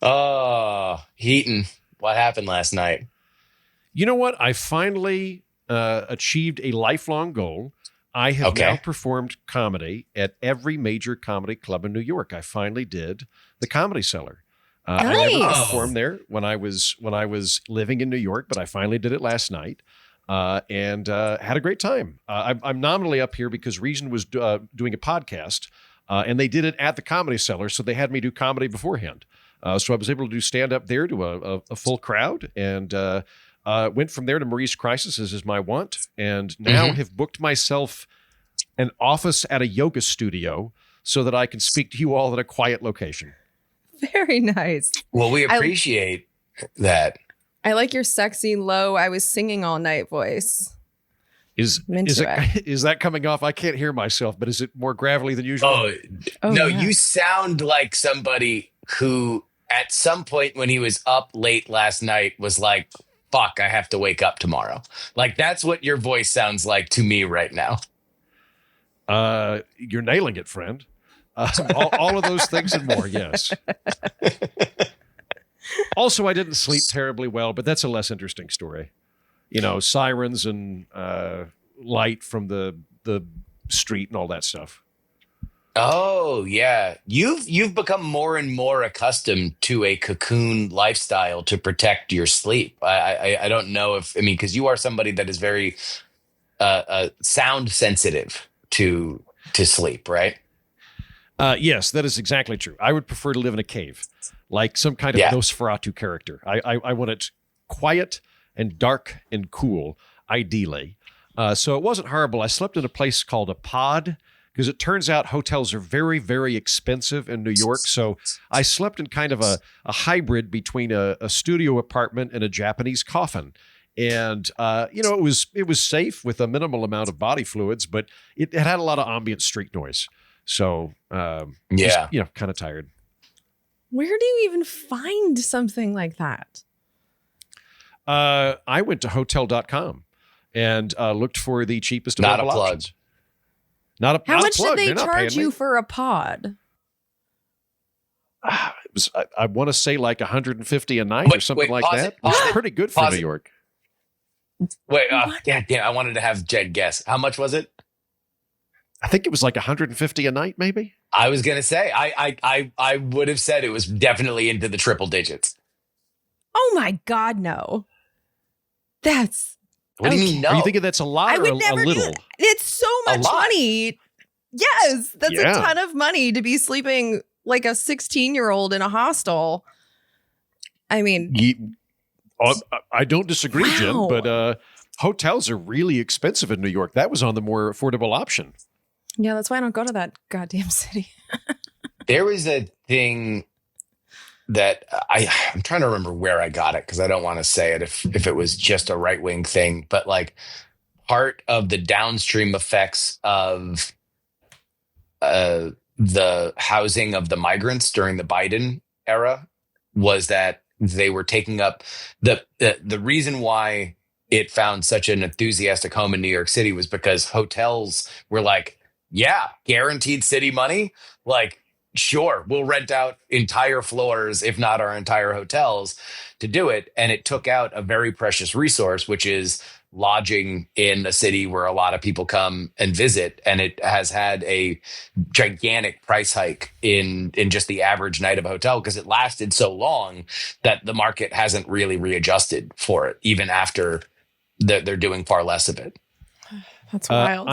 Oh, Heaton, what happened last night? You know what? I finally achieved a lifelong goal. I have now Okay. performed comedy at every major comedy club in New York. I finally did the Comedy Cellar. I never Oh, performed there when I was living in New York, but I finally did it last night. And had a great time. I'm nominally up here because Reason was doing a podcast, and they did it at the Comedy Cellar, so they had me do comedy beforehand. So I was able to do stand up there to a full crowd, and went from there to Marie's Crisis, as is my want, and now hmm. have booked myself an office at a yoga studio so that I can speak to you all at a quiet location. Very nice. Well, we I appreciate that. I like your sexy low I was singing all night voice. Is I'm into it. is that coming off? I can't hear myself, but is it more gravelly than usual? Oh, Oh no, yeah. you sound like somebody who at some point when he was up late last night was like, fuck, I have to wake up tomorrow. Like that's what your voice sounds like to me right now. You're nailing it, friend. All of those things and more, yes. Also, I didn't sleep terribly well, but that's a less interesting story. You know, sirens and light from the street and all that stuff. Oh yeah, you've become more and more accustomed to a cocoon lifestyle to protect your sleep. I don't know if I mean because you are somebody that is very sound sensitive to sleep, right? Yes, that is exactly true. I would prefer to live in a cave, like some kind of Yeah. Nosferatu character. I want it quiet and dark and cool, ideally. So it wasn't horrible. I slept in a place called a pod because it turns out hotels are very, very expensive in New York. So I slept in kind of a hybrid between a studio apartment and a Japanese coffin. And it was safe with a minimal amount of body fluids, but it had a lot of ambient street noise. So just Yeah. kind of tired. Where do you even find something like that? I went to hotel.com and looked for the cheapest Not a available plug. options. Not a How not a much plug. did they They're not charge paying you me. for a pod? It was, I want to say like 150 a night or something like Pause that. it, It was pause it, pretty good for pause New it. York. Wait, What? yeah, damn, I wanted to have Jed guess. How much was it? I think it was like 150 a night, maybe. I was gonna say I would have said it was definitely into the triple digits. Oh my God, no. That's What do you Okay. mean Are you no? thinking that's a lot I or would a never do little? that. It's so A much lot. money. Yes, that's a Yeah. ton of money to be sleeping like a 16-year-old in a hostel. I mean, I don't disagree, Jen, Wow. but hotels are really expensive in New York. That was on the more affordable option. yeah, that's why I don't go to that goddamn city. There was a thing that I'm trying to remember where I got it because I don't want to say it if it was just a right wing thing, but like part of the downstream effects of the housing of the migrants during the Biden era was that they were taking up the reason why it found such an enthusiastic home in New York City was because hotels were like, yeah, guaranteed city money. Like, sure, we'll rent out entire floors, if not our entire hotels, to do it. And it took out a very precious resource, which is lodging in a city where a lot of people come and visit. And it has had a gigantic price hike in just the average night of a hotel because it lasted so long that the market hasn't really readjusted for it, even after they're doing far less of it. That's wild.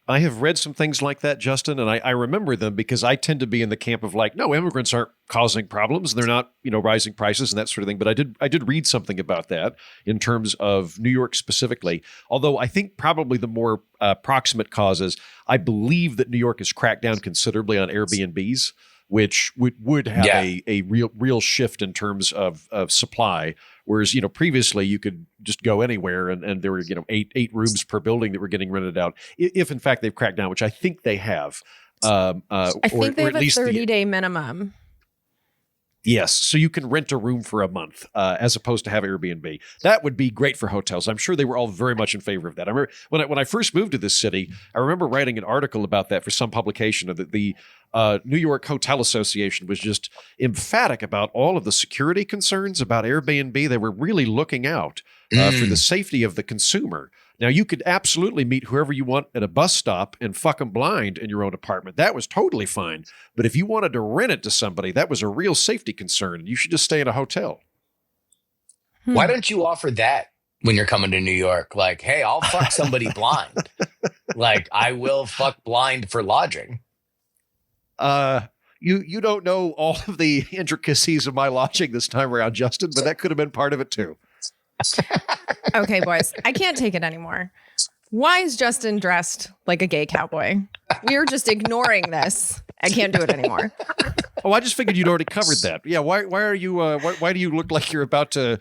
I have read some things like that, Justin, and I remember them because I tend to be in the camp of like, no, immigrants aren't causing problems. They're not, rising prices and that sort of thing. But I did read something about that in terms of New York specifically. Although I think probably the more proximate causes, I believe that New York has cracked down considerably on Airbnbs, which would have Yeah. a real shift in terms of supply. Whereas, previously you could just go anywhere and there were, eight rooms per building that were getting rented out. If in fact they've cracked down, which I think they have. I think they have at a least 30-day minimum. Yes, so you can rent a room for a month as opposed to have Airbnb. That would be great for hotels. I'm sure they were all very much in favor of that. I remember when I first moved to this city, I remember writing an article about that for some publication. That the New York Hotel Association was just emphatic about all of the security concerns about Airbnb. They were really looking out for the safety of the consumer. Now, you could absolutely meet whoever you want at a bus stop and fuck them blind in your own apartment. That was totally fine. But if you wanted to rent it to somebody, that was a real safety concern. You should just stay in a hotel. Why don't you offer that when you're coming to New York? Like, hey, I'll fuck somebody blind. Like, I will fuck blind for lodging. You don't know all of the intricacies of my lodging this time around, Justin, but that could have been part of it too. Okay, boys, I can't take it anymore. Why is Justin dressed like a gay cowboy? We're just ignoring this. I can't do it anymore. Oh, I just figured you'd already covered that. Yeah, why are you? Why do you look like you're about to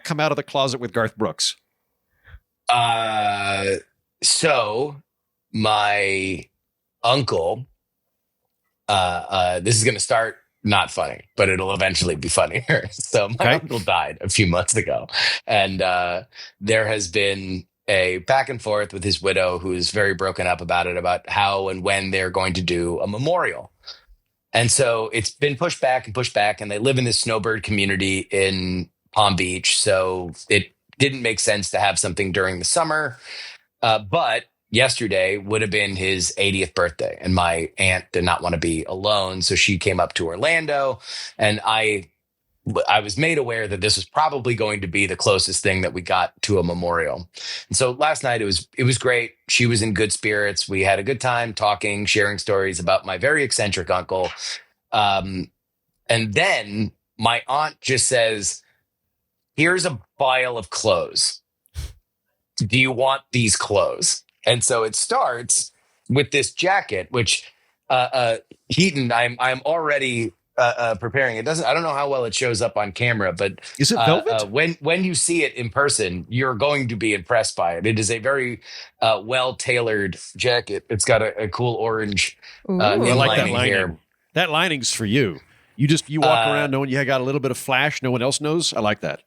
come out of the closet with Garth Brooks? So my uncle, this is going to start not funny, but it'll eventually be funnier. So my uncle died a few months ago, and there has been a back and forth with his widow, who is very broken up about it, about how and when they're going to do a memorial. And so it's been pushed back, and they live in this snowbird community in Palm Beach. So it didn't make sense to have something during the summer. But yesterday would have been his 80th birthday, and my aunt did not want to be alone. So she came up to Orlando, and I was made aware that this was probably going to be the closest thing that we got to a memorial. And so last night it was great. She was in good spirits. We had a good time talking, sharing stories about my very eccentric uncle. And then my aunt just says, "Here's a pile of clothes. Do you want these clothes?" And so it starts with this jacket, which Heaton, I'm already preparing. It doesn't. I don't know how well it shows up on camera, but is it velvet? When you see it in person, you're going to be impressed by it. It is a very well tailored jacket. It's got a cool orange I like that lining lining. here. That lining's for you. You walk around knowing you got a little bit of flash. No one else knows. I like that.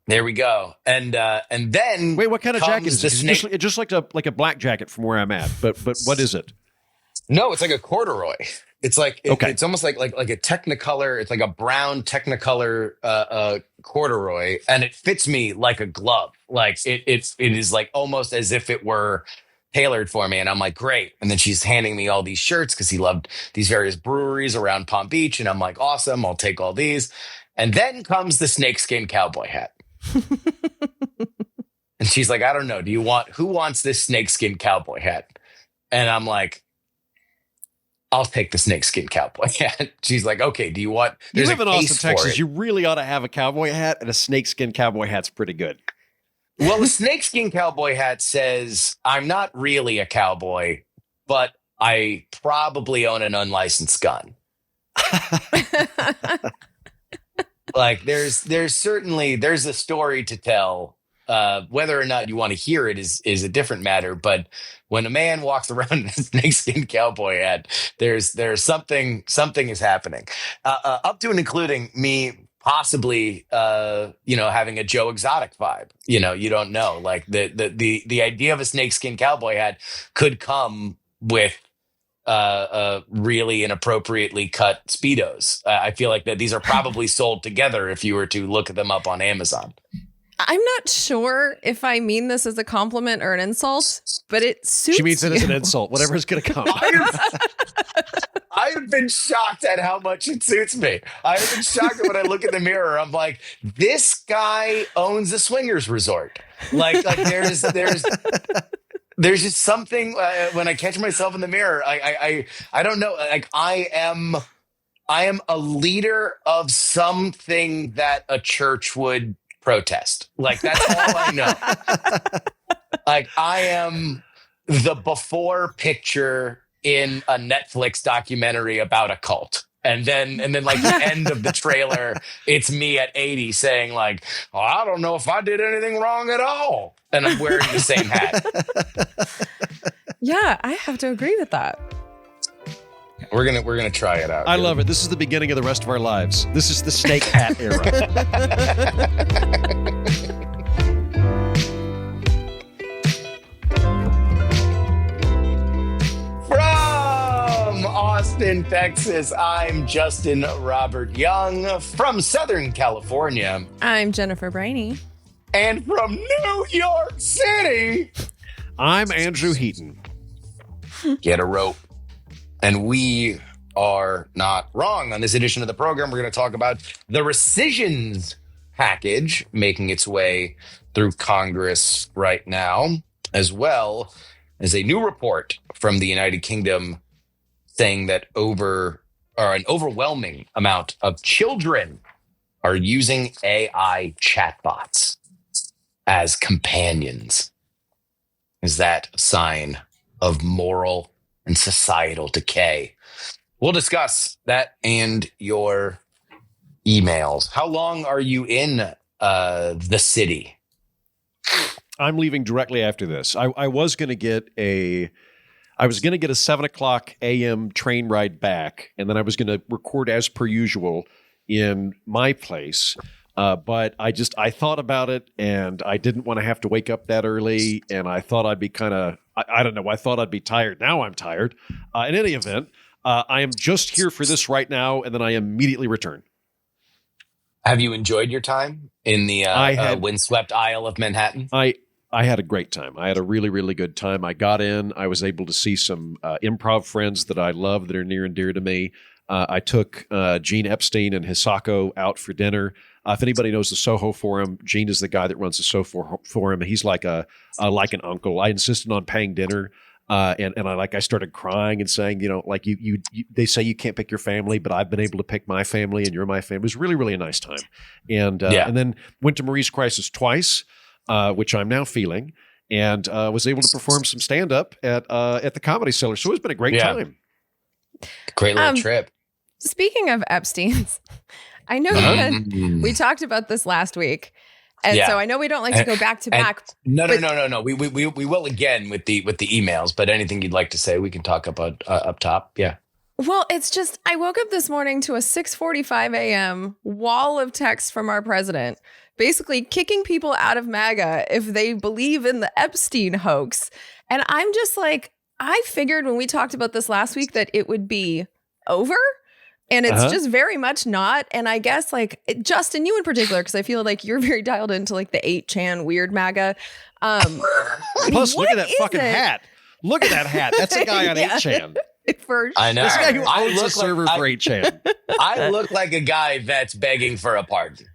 There we go. And then wait, what kind of jacket is this? It's just like a black jacket from where I'm at. But what is it? No, it's like a corduroy. It's like it's almost like a Technicolor. It's like a brown Technicolor corduroy, and it fits me like a glove. Like it is like almost as if it were tailored for me. And I'm like, great. And then she's handing me all these shirts because he loved these various breweries around Palm Beach, and I'm like, awesome, I'll take all these. And then comes the snakeskin cowboy hat. And she's like, I don't know. Who wants this snakeskin cowboy hat? And I'm like, I'll take the snakeskin cowboy hat. She's like, okay, do you want? You live in Austin, Texas. You really ought to have a cowboy hat, and a snakeskin cowboy hat's pretty good. Well, the snakeskin cowboy hat says, I'm not really a cowboy, but I probably own an unlicensed gun. Like there's a story to tell. Whether or not you want to hear it is a different matter. But when a man walks around in a snakeskin cowboy hat, there's something is happening. Up to and including me possibly having a Joe Exotic vibe. You don't know. Like the idea of a snakeskin cowboy hat could come with really inappropriately cut Speedos. I feel like that these are probably sold together if you were to look them up on Amazon. I'm not sure if I mean this as a compliment or an insult, but it suits She means it you. as an insult, whatever is going to come. I have been shocked at how much it suits me. I have been shocked that when I look in the mirror, I'm like, this guy owns a swingers resort. Like there's just something when I catch myself in the mirror. I don't know. Like I am a leader of something that a church would protest. Like that's all I know. Like I am the before picture in a Netflix documentary about a cult. And then like the end of the trailer, it's me at 80 saying like, oh, I don't know if I did anything wrong at all. And I'm wearing the same hat. Yeah, I have to agree with that. We're gonna try it out. I love it. This is the beginning of the rest of our lives. This is the snake hat era. From Austin, Texas, I'm Justin Robert Young. From Southern California, I'm Jennifer Brainey. and from New York City, I'm Andrew Heaton. get a rope. And we are not wrong. On this edition of the program, we're going to talk about the rescissions package making its way through Congress right now, as well as a new report from the United Kingdom saying that an overwhelming amount of children are using AI chatbots as companions. Is that a sign of moral and societal decay? We'll discuss that and your emails. How long are you in the city? I'm leaving directly after this. I was going to get a 7:00 a.m. train ride back, and then I was going to record as per usual in my place. But I thought about it, and I didn't want to have to wake up that early, and I thought I'd be I don't know. I thought I'd be tired. Now I'm tired. In any event, I am just here for this right now, and then I immediately return. Have you enjoyed your time in the windswept Isle of Manhattan? I had a great time. I had a really, really good time. I got in. I was able to see some improv friends that I love that are near and dear to me. I took Gene Epstein and Hisako out for dinner. If anybody knows the Soho Forum, Gene is the guy that runs the Soho Forum. He's like an uncle. I insisted on paying dinner, and I started crying and saying, you they say you can't pick your family, but I've been able to pick my family, and you're my family. It was really, really a nice time. And then went to Marie's Crisis twice, which I'm now feeling, and was able to perform some stand up at the Comedy Cellar. So it's been a great time. Great little trip. Speaking of Epstein's, I know that we talked about this last week. And so I know we don't like to go back to back. No. We will again with the emails, but anything you'd like to say, we can talk about up top. Yeah. Well, it's just, I woke up this morning to a 6:45 a.m. wall of text from our president, basically kicking people out of MAGA if they believe in the Epstein hoax. And I'm just like, I figured when we talked about this last week that it would be over. And it's just very much not. And I guess Justin, you in particular, because I feel like you're very dialed into like the 8chan weird MAGA. Plus, look at that fucking hat. Look at that hat. That's a guy on 8chan. I know. This guy who owns a server for 8chan. I look like a guy that's begging for a pardon.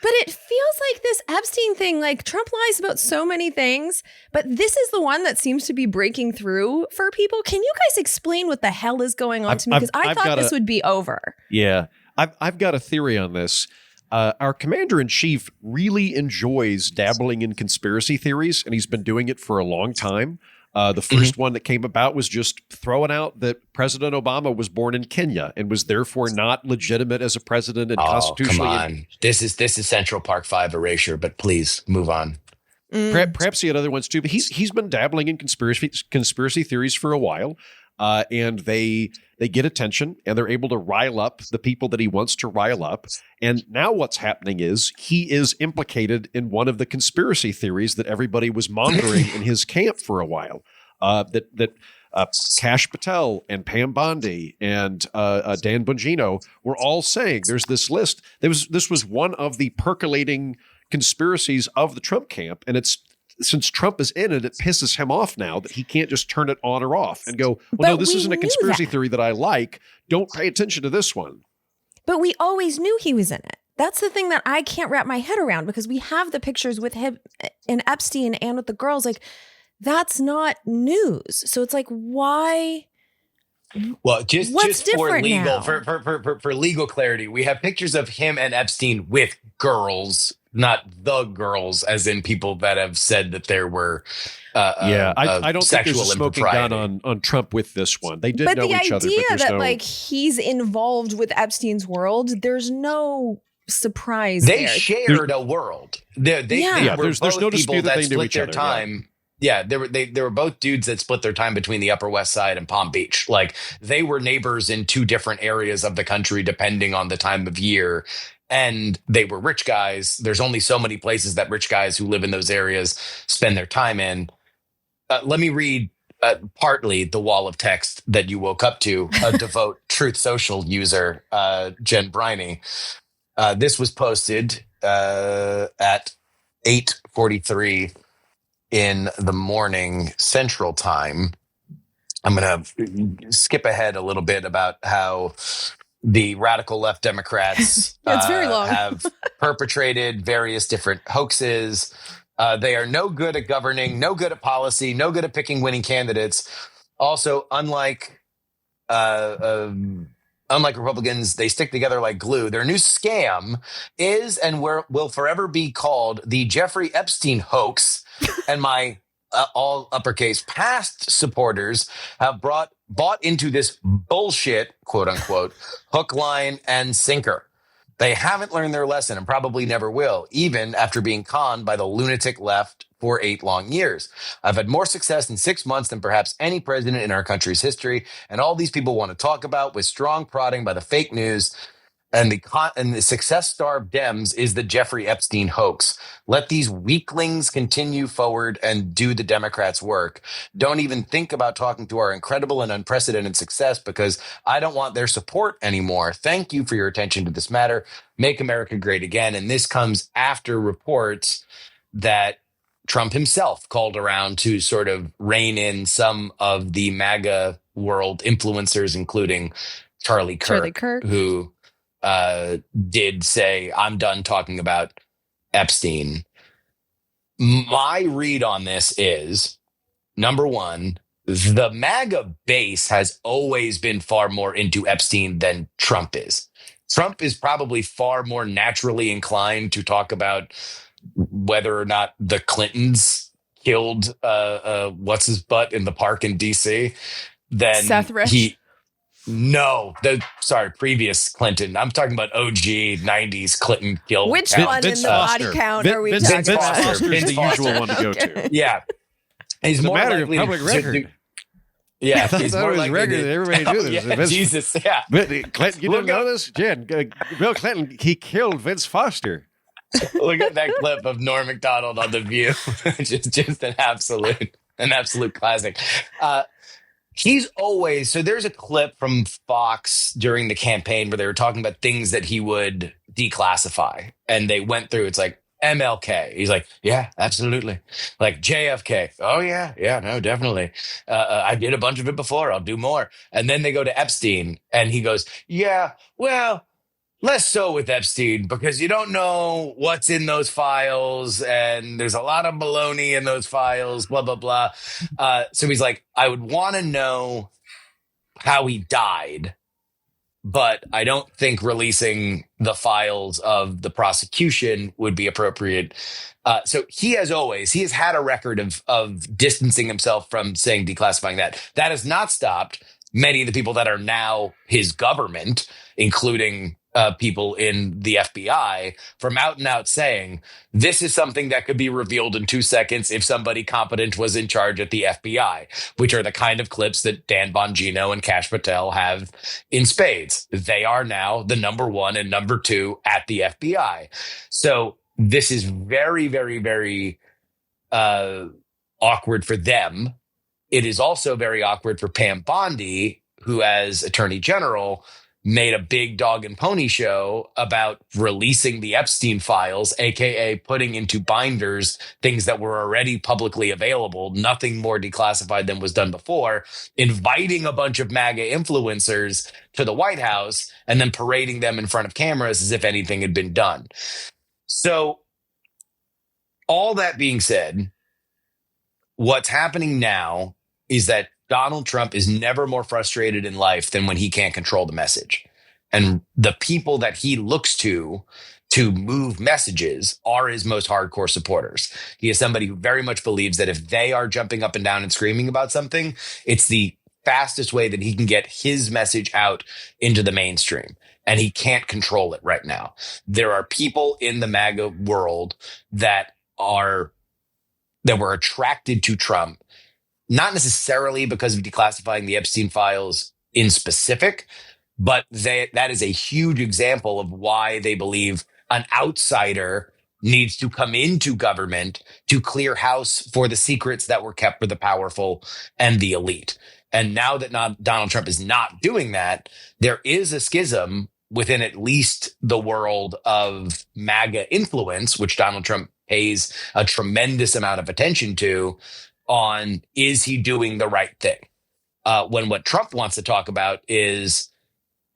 But it feels like this Epstein thing, like Trump lies about so many things, but this is the one that seems to be breaking through for people. Can you guys explain what the hell is going on to me? Because I thought this would be over. Yeah, I've got a theory on this. Our commander-in-chief really enjoys dabbling in conspiracy theories, and he's been doing it for a long time. The first one that came about was just throwing out that President Obama was born in Kenya and was therefore not legitimate as a president and constitutionally. Come on. This is Central Park 5 erasure, but please move on. Perhaps he had other ones too, but he's been dabbling in conspiracy theories for a while, and they get attention and they're able to rile up the people that he wants to rile up. And now what's happening is he is implicated in one of the conspiracy theories that everybody was monitoring in his camp for a while. That Kash Patel and Pam Bondi and Dan Bongino were all saying there's this list. This was one of the percolating conspiracies of the Trump camp, and it's since Trump is in it, it pisses him off now that he can't just turn it on or off and go, well, no, this isn't a conspiracy theory that I like. Don't pay attention to this one. But we always knew he was in it. That's the thing that I can't wrap my head around, because we have the pictures with him and Epstein and with the girls. Like, that's not news. So it's like, why? Well, just for legal now? for legal clarity, we have pictures of him and Epstein with girls, not the girls, as in people that have said that there were. I don't think there's a smoking gun on Trump with this one. They did know each other, but the idea that like he's involved with Epstein's world, there's no surprise. They shared a world. There's no dispute that they knew each other. Time. Yeah, they were both dudes that split their time between the Upper West Side and Palm Beach. Like they were neighbors in two different areas of the country depending on the time of year. And they were rich guys. There's only so many places that rich guys who live in those areas spend their time in. Let me read partly the wall of text that you woke up to, a devout Truth Social user, Jen Briney. This was posted at 8:43 in the morning Central Time. I'm going to skip ahead a little bit about how the radical left Democrats Yeah, it's very long. have perpetrated various different hoaxes. They are no good at governing, no good at policy, no good at picking winning candidates. Also, unlike Republicans, they stick together like glue. Their new scam is and will forever be called the Jeffrey Epstein hoax. And my all uppercase past supporters have bought into this bullshit, quote unquote, hook, line, and sinker. They haven't learned their lesson and probably never will, even after being conned by the lunatic left for 8 long years. I've had more success in 6 months than perhaps any president in our country's history, and all these people want to talk about with strong prodding by the fake news and the success-starved Dems is the Jeffrey Epstein hoax. Let these weaklings continue forward and do the Democrats' work. Don't even think about talking to our incredible and unprecedented success because I don't want their support anymore. Thank you for your attention to this matter. Make America great again. And this comes after reports that Trump himself called around to sort of rein in some of the MAGA world influencers, including Charlie Kirk. Who did say, I'm done talking about Epstein. My read on this is, number one, the MAGA base has always been far more into Epstein than Trump is. Trump is probably far more naturally inclined to talk about whether or not the Clintons killed what's his butt in the park in DC than Seth Rich. Previous Clinton. I'm talking about OG 90s Clinton killed. Which one in the body count are we talking about? Vince Foster is the usual one to go to. Yeah. He's more matter of public record. Yeah. He's more like record that everybody knew this. Yeah, Jesus, yeah. Clinton, you didn't know this? Jen, Bill Clinton, he killed Vince Foster. Look at that clip of Norm Macdonald on The View. just an absolute classic. He's always, so there's a clip from Fox during the campaign where they were talking about things that he would declassify. And they went through, it's like MLK. He's like, yeah, absolutely. Like JFK. Oh, yeah, no, definitely. I did a bunch of it before. I'll do more. And then they go to Epstein and he goes, yeah, well, less so with Epstein because you don't know what's in those files and there's a lot of baloney in those files, blah, blah, blah. So he's like, I would want to know how he died, but I don't think releasing the files of the prosecution would be appropriate. So he has had a record of distancing himself from saying declassifying that. That has not stopped many of the people that are now his government, including people in the FBI, from out and out saying this is something that could be revealed in 2 seconds if somebody competent was in charge at the FBI, which are the kind of clips that Dan Bongino and Kash Patel have in spades. They are now the number 1 and number 2 at the FBI. So this is very, very, very awkward for them. It is also very awkward for Pam Bondi, who as Attorney General made a big dog and pony show about releasing the Epstein files, aka putting into binders things that were already publicly available, nothing more declassified than was done before, inviting a bunch of MAGA influencers to the White House and then parading them in front of cameras as if anything had been done. So all that being said, what's happening now is that Donald Trump is never more frustrated in life than when he can't control the message. And the people that he looks to move messages are his most hardcore supporters. He is somebody who very much believes that if they are jumping up and down and screaming about something, it's the fastest way that he can get his message out into the mainstream. And he can't control it right now. There are people in the MAGA world that are that were attracted to Trump, not necessarily because of declassifying the Epstein files in specific, but that is a huge example of why they believe an outsider needs to come into government to clear house for the secrets that were kept for the powerful and the elite. And now that Donald Trump is not doing that, there is a schism within at least the world of MAGA influence, which Donald Trump pays a tremendous amount of attention to, on is he doing the right thing? When what Trump wants to talk about is,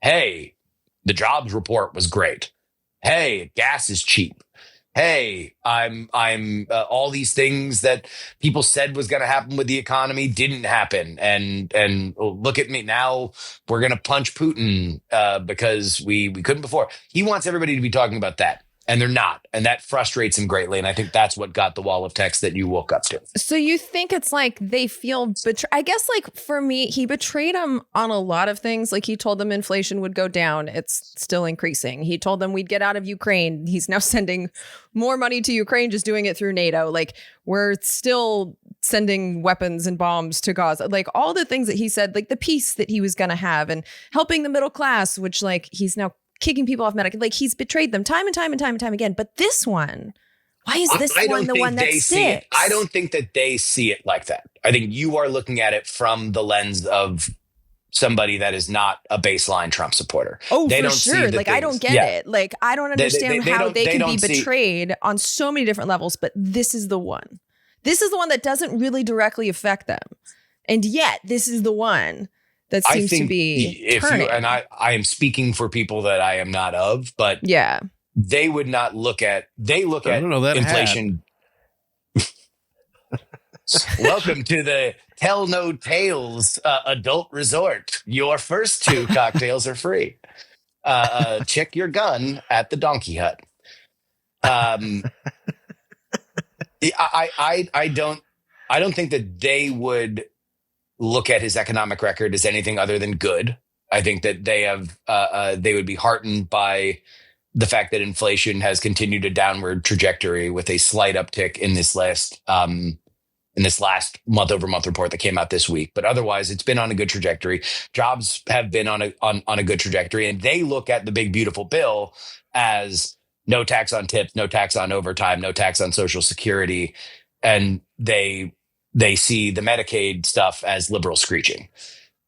hey, the jobs report was great. Hey, gas is cheap. Hey, I'm all these things that people said was going to happen with the economy didn't happen, and look at me now. We're going to punch Putin because we couldn't before. He wants everybody to be talking about that, and they're not, and that frustrates him greatly. And I think that's what got the wall of text that you woke up to. So you think it's like they feel betrayed? I guess, like, for me, he betrayed them on a lot of things. Like, he told them inflation would go down. It's still increasing. He told them we'd get out of Ukraine. He's now sending more money to Ukraine, just doing it through NATO. Like, we're still sending weapons and bombs to Gaza. Like, all the things that he said, like the peace that he was going to have and helping the middle class, which, like, he's now kicking people off Medicaid. Like, he's betrayed them time and time and time and time again. But this one, why is this one the one that sticks? I don't think that they see it like that. I think you are looking at it from the lens of somebody that is not a baseline Trump supporter. Oh, they for don't sure. See like, I don't get it. Like, I don't understand how they can be see betrayed on so many different levels, but this is the one. This is the one that doesn't really directly affect them. And yet, this is the one that seems to be turning. And I am speaking for people that I am not of, but yeah, they would not look at, they look at inflation. Welcome to the Tell No Tales adult resort. Your first 2 cocktails are free. Check your gun at the Donkey Hut. I don't think that they would look at his economic record as anything other than good. I think that they would be heartened by the fact that inflation has continued a downward trajectory with a slight uptick in this last month-over-month report that came out this week. But otherwise, it's been on a good trajectory. Jobs have been on a good trajectory, and they look at the big beautiful bill as no tax on tips, no tax on overtime, no tax on Social Security, and they see the Medicaid stuff as liberal screeching.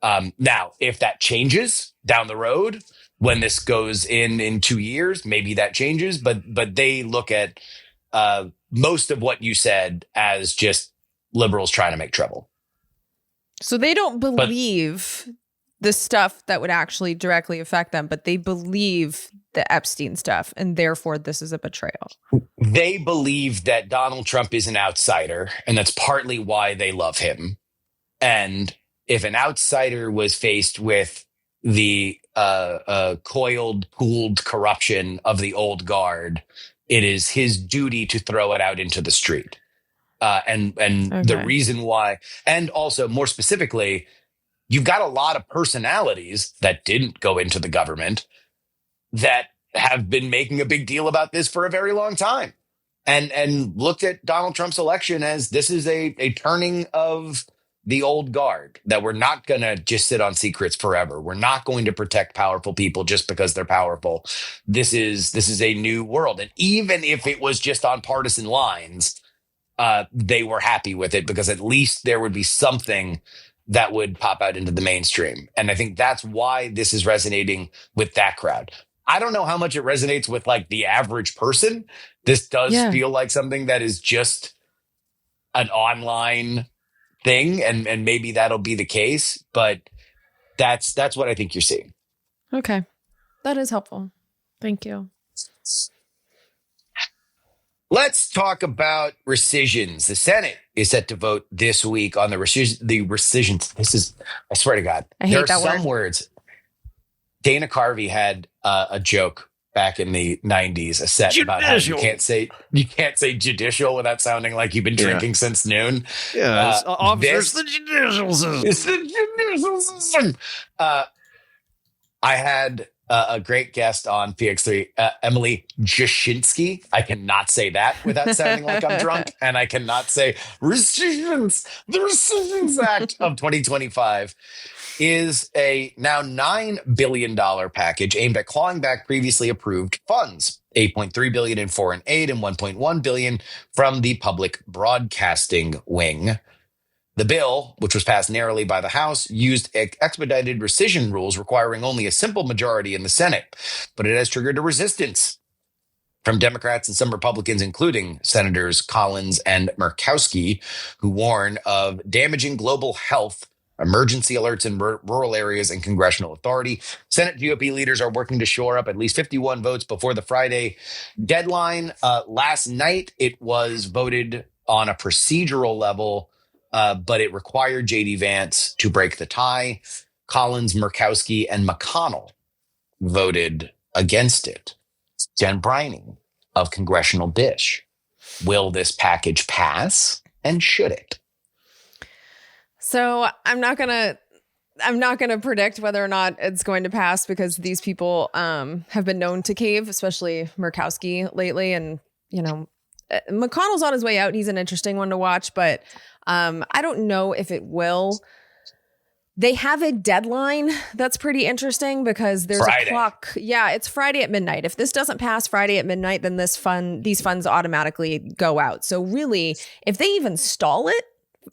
Now, if that changes down the road, when this goes in 2 years, maybe that changes. But they look at most of what you said as just liberals trying to make trouble. So they don't believe the stuff that would actually directly affect them, but they believe the Epstein stuff, and therefore this is a betrayal. They believe that Donald Trump is an outsider, and that's partly why they love him. And if an outsider was faced with the coiled, pooled corruption of the old guard, it is his duty to throw it out into the street. And okay. The reason why, and also more specifically, you've got a lot of personalities that didn't go into the government that have been making a big deal about this for a very long time, and looked at Donald Trump's election as this is a turning of the old guard, that we're not going to just sit on secrets forever. We're not going to protect powerful people just because they're powerful. This is a new world. And even if it was just on partisan lines, they were happy with it because at least there would be something that would pop out into the mainstream. And I think that's why this is resonating with that crowd. I don't know how much it resonates with like the average person. This does feel like something that is just an online thing, and maybe that'll be the case, but that's what I think you're seeing. Okay. That is helpful. Thank you. Let's talk about rescissions. The Senate is set to vote this week on the rescissions. This is, I swear to God, I hate there are that some word. words. Dana Carvey had a joke back in the 90s, a set about how you can't say judicial without sounding like you've been drinking since noon. Yeah, officers, the judicial system. It's the judicial system. I had a great guest on PX3, Emily Jashinsky. I cannot say that without sounding like I'm drunk, and I cannot say rescissions. The Rescissions Act of 2025 is a now $9 billion package aimed at clawing back previously approved funds. 8.3 billion in foreign aid and 1.1 billion from the public broadcasting wing. The bill, which was passed narrowly by the House, used expedited rescission rules requiring only a simple majority in the Senate, but it has triggered a resistance from Democrats and some Republicans, including Senators Collins and Murkowski, who warn of damaging global health, emergency alerts in rural areas, and congressional authority. Senate GOP leaders are working to shore up at least 51 votes before the Friday deadline. Last night, it was voted on a procedural level, but it required J.D. Vance to break the tie. Collins, Murkowski, and McConnell voted against it. Jen Brining of Congressional Dish. Will this package pass, and should it? So I'm not gonna predict whether or not it's going to pass, because these people have been known to cave, especially Murkowski lately. And, you know, McConnell's on his way out. He's an interesting one to watch, but I don't know if it will. They have a deadline that's pretty interesting, because there's Friday. a clock. Yeah, it's Friday at midnight. If this doesn't pass Friday at midnight, then these funds automatically go out. So really, if they even stall it,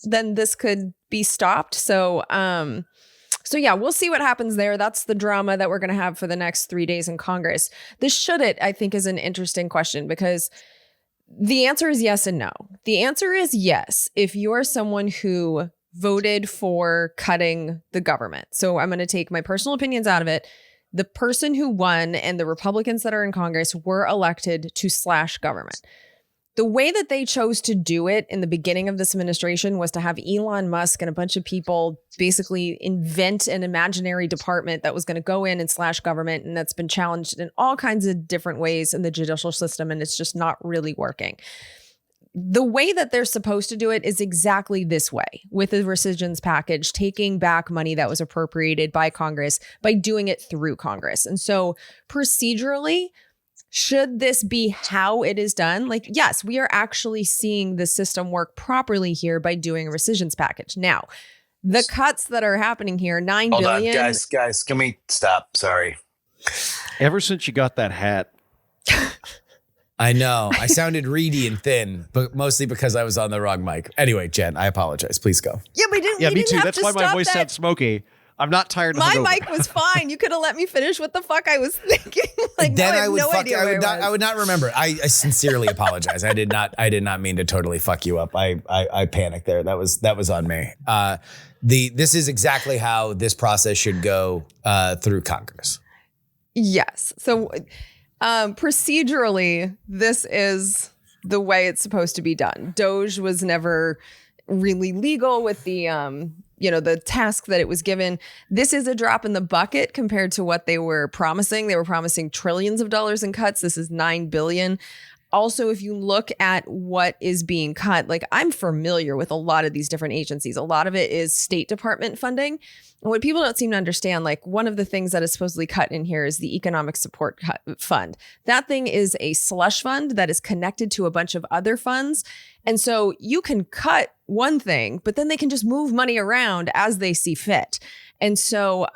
then this could be stopped. So yeah, we'll see what happens there. That's the drama that we're going to have for the next 3 days in Congress. This should it, I think, is an interesting question, because the answer is yes and no. The answer is yes if you're someone who voted for cutting the government. So I'm going to take my personal opinions out of it. The person who won and the Republicans that are in Congress were elected to slash government. The way that they chose to do it in the beginning of this administration was to have Elon Musk and a bunch of people basically invent an imaginary department that was going to go in and slash government. And that's been challenged in all kinds of different ways in the judicial system. And it's just not really working. The way that they're supposed to do it is exactly this way, with the rescissions package, taking back money that was appropriated by Congress by doing it through Congress. And so procedurally, should this be how it is done? Like, yes, we are actually seeing the system work properly here by doing a rescissions package. Now, the cuts that are happening here, $9 billion. Hold on, guys, can we stop? Sorry. Ever since you got that hat, I know. I sounded reedy and thin, but mostly because I was on the wrong mic. Anyway, Jen, I apologize. Please go. Yeah, we didn't. Yeah, we me didn't too. have That's to why my stop voice that. sounds smoky. I'm not tired of My hungover. mic was fine. You could have let me finish what the fuck I was thinking. Like, Then no, I would no fuck. idea I where would not. was. I would not remember. I sincerely apologize. I did not mean to totally fuck you up. I panicked there. That was on me. This is exactly how this process should go through Congress. Yes. So procedurally, this is the way it's supposed to be done. Doge was never really legal with the the task that it was given. This is a drop in the bucket compared to what they were promising. They were promising trillions of dollars in cuts. This is $9 billion. Also, if you look at what is being cut, like, I'm familiar with a lot of these different agencies. A lot of it is State Department funding. And what people don't seem to understand, like, one of the things that is supposedly cut in here is the Economic Support Fund. That thing is a slush fund that is connected to a bunch of other funds. And so you can cut one thing, but then they can just move money around as they see fit. And so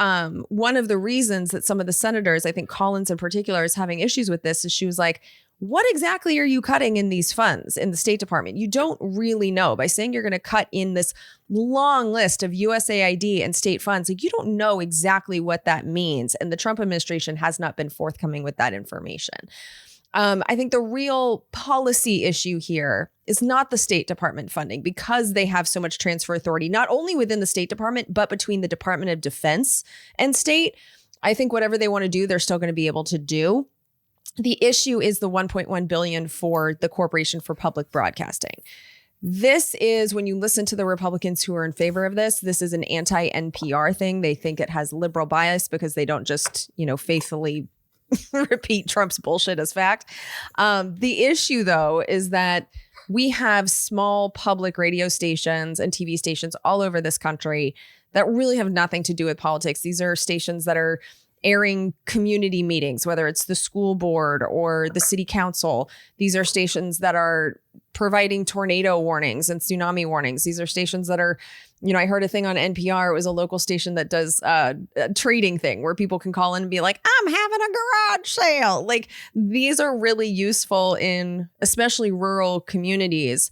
one of the reasons that some of the senators, I think Collins in particular, is having issues with this is she was like, what exactly are you cutting in these funds in the State Department? You don't really know. By saying you're going to cut in this long list of USAID and state funds, like, you don't know exactly what that means. And the Trump administration has not been forthcoming with that information. I think the real policy issue here is not the State Department funding, because they have so much transfer authority, not only within the State Department, but between the Department of Defense and state. I think whatever they want to do, they're still going to be able to do. The issue is the $1.1 billion for the Corporation for Public Broadcasting. This is, when you listen to the Republicans who are in favor of this, this is an anti-NPR thing. They think it has liberal bias because they don't just, faithfully repeat Trump's bullshit as fact. The issue, though, is that we have small public radio stations and TV stations all over this country that really have nothing to do with politics. These are stations that are airing community meetings, whether it's the school board or the city council. These are stations that are providing tornado warnings and tsunami warnings. These are stations that are, I heard a thing on NPR. It was a local station that does a trading thing where people can call in and be like, I'm having a garage sale. Like, these are really useful in especially rural communities.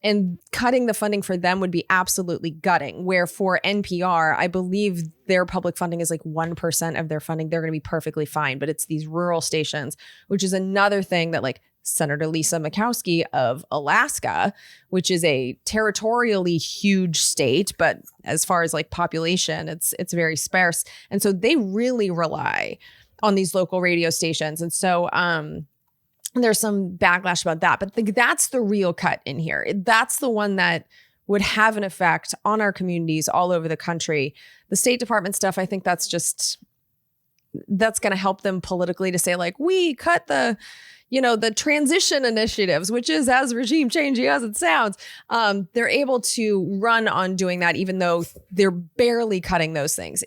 And cutting the funding for them would be absolutely gutting. Where for NPR, I believe their public funding is like 1% of their funding. They're going to be perfectly fine. But it's these rural stations, which is another thing that like Senator Lisa Murkowski of Alaska, which is a territorially huge state, but as far as like population, it's very sparse. And so they really rely on these local radio stations. And so, there's some backlash about that, but that's the real cut in here. That's the one that would have an effect on our communities all over the country. The State Department stuff, I think that's going to help them politically to say like, we cut the transition initiatives, which is as regime changing as it sounds. They're able to run on doing that, even though they're barely cutting those things.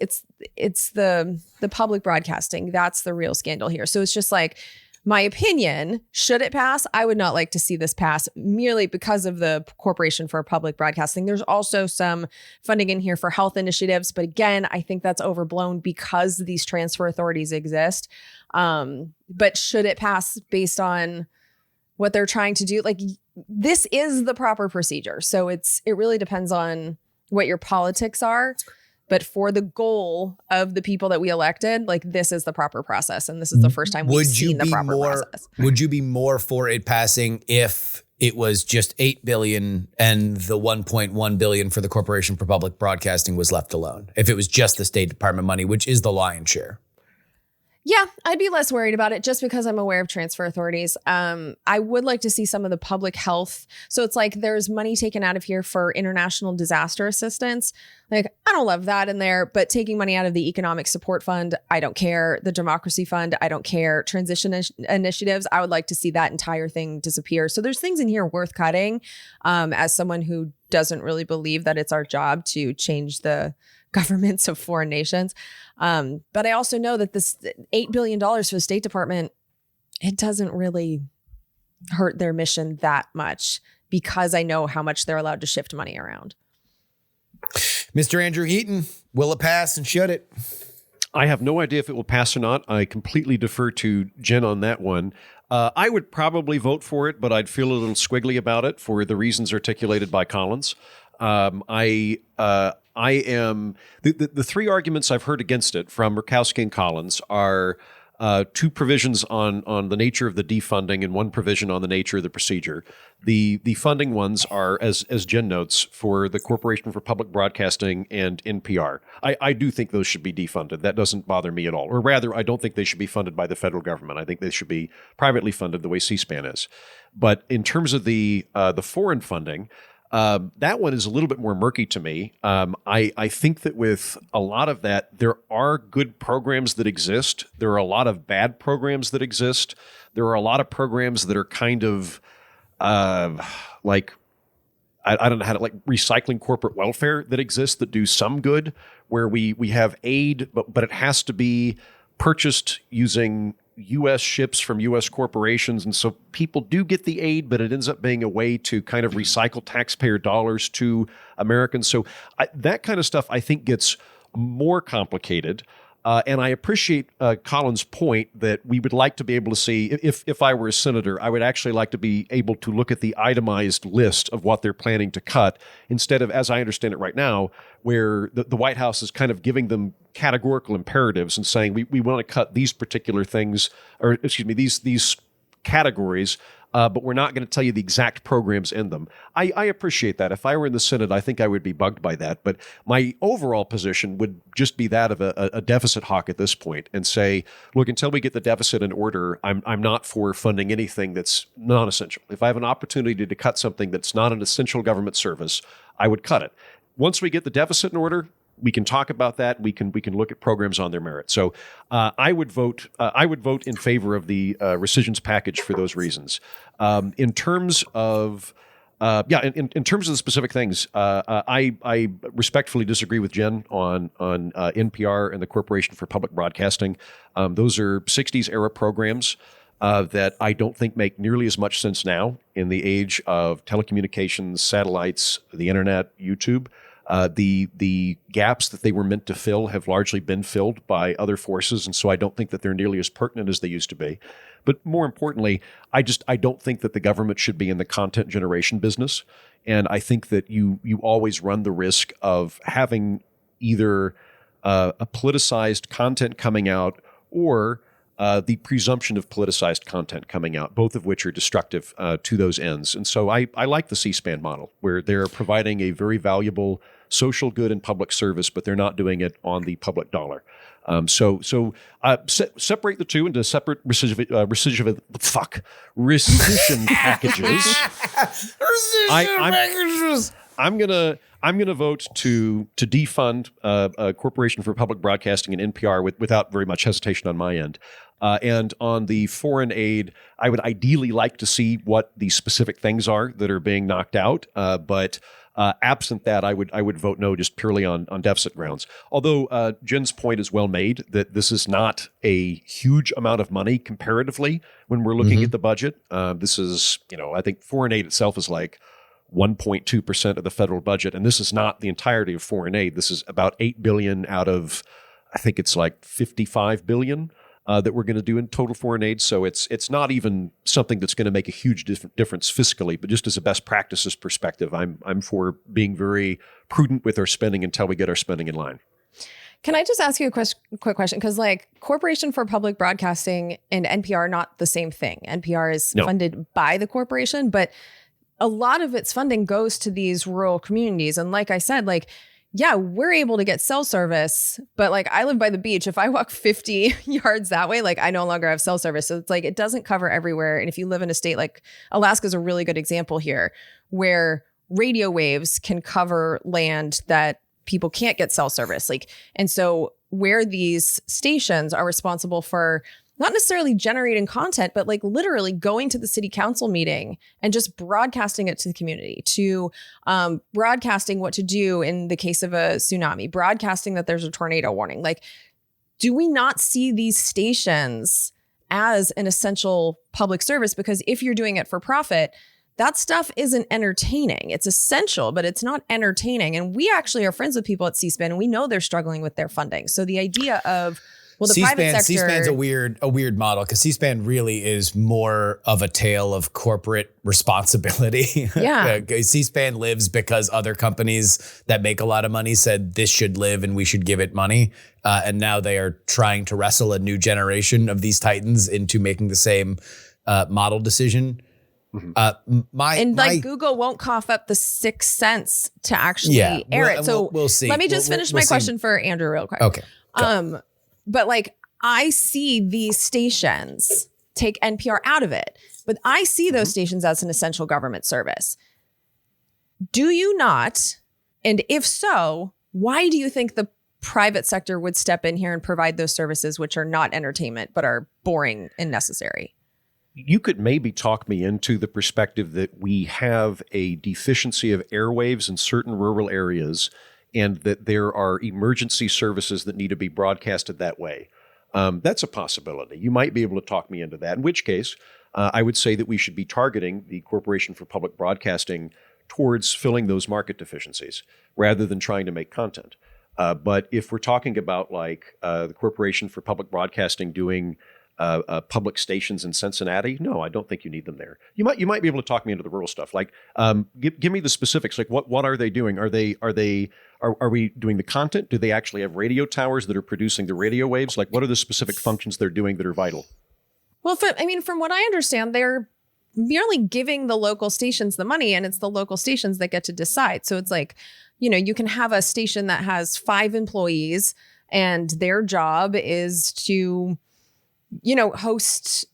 It's the public broadcasting. That's the real scandal here. So it's just like, my opinion, should it pass? I would not like to see this pass merely because of the Corporation for Public Broadcasting. There's also some funding in here for health initiatives. But again, I think that's overblown because these transfer authorities exist. But should it pass based on what they're trying to do? Like, this is the proper procedure. So it really depends on what your politics are. But for the goal of the people that we elected, like, this is the proper process. And this is the first time we've seen the proper process. Would you be more for it passing if it was just $8 billion and the $1.1 billion for the Corporation for Public Broadcasting was left alone? If it was just the State Department money, which is the lion's share? Yeah, I'd be less worried about it just because I'm aware of transfer authorities. I would like to see some of the public health. So it's like there's money taken out of here for international disaster assistance. Like, I don't love that in there, but taking money out of the economic support fund, I don't care. The democracy fund, I don't care. Transition initiatives, I would like to see that entire thing disappear. So there's things in here worth cutting as someone who doesn't really believe that it's our job to change the governments of foreign nations. But I also know that this $8 billion for the State Department, it doesn't really hurt their mission that much because I know how much they're allowed to shift money around. Mr. Andrew Heaton, will it pass and should it? I have no idea if it will pass or not. I completely defer to Jen on that one. I would probably vote for it, but I'd feel a little squiggly about it for the reasons articulated by Collins. I am the three arguments I've heard against it from Murkowski and Collins are two provisions on the nature of the defunding and one provision on the nature of the procedure. The funding ones are, as Jen notes, for the Corporation for Public Broadcasting and NPR. I do think those should be defunded. That doesn't bother me at all. Or rather, I don't think they should be funded by the federal government. I think they should be privately funded the way C-SPAN is. But in terms of the foreign funding, that one is a little bit more murky to me. I think that with a lot of that, there are good programs that exist. There are a lot of bad programs that exist. There are a lot of programs that are kind of like, I don't know how to, like recycling corporate welfare that exists that do some good, where we have aid, but it has to be purchased using U.S. ships from U.S. corporations. And so people do get the aid, but it ends up being a way to kind of recycle taxpayer dollars to Americans. So that kind of stuff, I think, gets more complicated. And I appreciate Colin's point that we would like to be able to see, if I were a senator, I would actually like to be able to look at the itemized list of what they're planning to cut instead of, as I understand it right now, where the White House is kind of giving them categorical imperatives and saying, we want to cut these particular things, or excuse me, these categories, but we're not going to tell you the exact programs in them. I appreciate that. If I were in the Senate, I think I would be bugged by that. But my overall position would just be that of a deficit hawk at this point and say, look, until we get the deficit in order, I'm not for funding anything that's non-essential. If I have an opportunity to cut something that's not an essential government service, I would cut it. Once we get the deficit in order, we can talk about that. We can look at programs on their merit. So I would vote in favor of the rescissions package for those reasons. In terms of In terms of the specific things, I respectfully disagree with Jen on NPR and the Corporation for Public Broadcasting. Those are 60s era programs that I don't think make nearly as much sense now in the age of telecommunications, satellites, the internet, YouTube. The gaps that they were meant to fill have largely been filled by other forces, and so I don't think that they're nearly as pertinent as they used to be. But more importantly, I don't think that the government should be in the content generation business, and I think that you always run the risk of having either a politicized content coming out or the presumption of politicized content coming out, both of which are destructive to those ends. And so I like the C-SPAN model, where they're providing a very valuable social good and public service, but they're not doing it on the public dollar. Separate the two into separate rescission packages. I'm gonna vote to defund Corporation for Public Broadcasting and NPR without very much hesitation on my end. And on the foreign aid, I would ideally like to see what the specific things are that are being knocked out. But absent that, I would vote no, just purely on deficit grounds. Although Jen's point is well made that this is not a huge amount of money comparatively when we're looking at the budget. This is, I think foreign aid itself is like 1.2% of the federal budget, and this is not the entirety of foreign aid. This is about $8 billion out of, I think it's like $55 billion that we're going to do in total foreign aid. So it's not even something that's going to make a huge difference fiscally, but just as a best practices perspective, I'm for being very prudent with our spending until we get our spending in line. Can I just ask you a quick question? Because Corporation for Public Broadcasting and NPR are not the same thing. NPR is funded by the corporation, but a lot of its funding goes to these rural communities. And like I said, we're able to get cell service, but I live by the beach. If I walk 50 yards that way, I no longer have cell service. So it's it doesn't cover everywhere. And if you live in a state like Alaska is a really good example here, where radio waves can cover land that people can't get cell service. And so where these stations are responsible for not necessarily generating content, but literally going to the city council meeting and just broadcasting it to the community, to broadcasting what to do in the case of a tsunami, broadcasting that there's a tornado warning. Do we not see these stations as an essential public service? Because if you're doing it for profit, that stuff isn't entertaining. It's essential, but it's not entertaining. And we actually are friends with people at C-SPAN, and we know they're struggling with their funding. So the idea of the private sector. C-SPAN's a weird model because C-SPAN really is more of a tale of corporate responsibility. Yeah. C-SPAN lives because other companies that make a lot of money said this should live and we should give it money. And now they are trying to wrestle a new generation of these titans into making the same model decision. Google won't cough up the 6 cents to actually air it. So we'll see. Let me just finish my question for Andrew real quick. Okay. But I see these stations take NPR out of it, but I see those stations as an essential government service. Do you not? And if so, why do you think the private sector would step in here and provide those services, which are not entertainment, but are boring and necessary? You could maybe talk me into the perspective that we have a deficiency of airwaves in certain rural areas and that there are emergency services that need to be broadcasted that way. That's a possibility. You might be able to talk me into that, in which case I would say that we should be targeting the Corporation for Public Broadcasting towards filling those market deficiencies rather than trying to make content. But if we're talking about the Corporation for Public Broadcasting doing public stations in Cincinnati, no, I don't think you need them there. You might be able to talk me into the rural stuff. Give me the specifics. What are they doing? Are we doing the content? Do they actually have radio towers that are producing the radio waves? What are the specific functions they're doing that are vital? Well, from what I understand, they're merely giving the local stations the money, and it's the local stations that get to decide. So it's you can have a station that has 5 employees, and their job is to host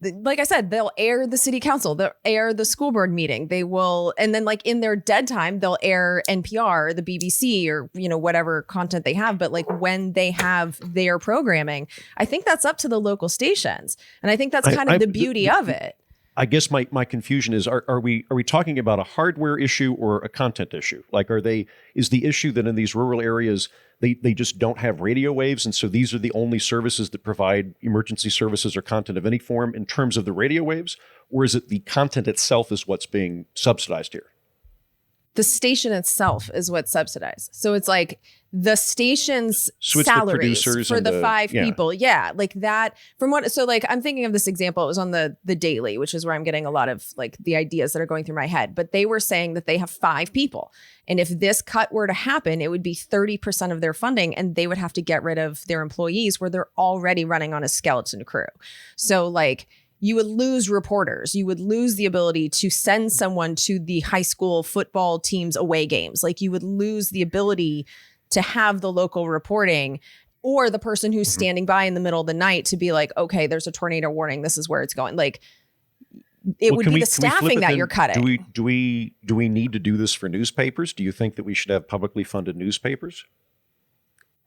like I said, they'll air the city council, they'll air the school board meeting. They will, and then in their dead time, they'll air NPR, the BBC, or, whatever content they have. But when they have their programming, I think that's up to the local stations. And I think that's kind of the beauty of it. I guess my confusion is: are we talking about a hardware issue or a content issue? Like, is the issue that in these rural areas they just don't have radio waves, and so these are the only services that provide emergency services or content of any form in terms of the radio waves, or is it the content itself is what's being subsidized here? The station itself is what's subsidized. So it's like the station's So it's the salaries producers for and the the- five yeah. people. Yeah. Like that from what, so like I'm thinking of this example. It was on the Daily, which is where I'm getting a lot of like the ideas that are going through my head. But they were saying that they have 5 people. And if this cut were to happen, it would be 30% of their funding and they would have to get rid of their employees where they're already running on a skeleton crew. So like, you would lose reporters. You would lose the ability to send someone to the high school football team's away games. Like you would lose the ability to have the local reporting or the person who's standing by in the middle of the night to be like, okay, there's a tornado warning. This is where it's going. Like it would be the staffing that you're cutting. Do we need to do this for newspapers? Do you think that we should have publicly funded newspapers?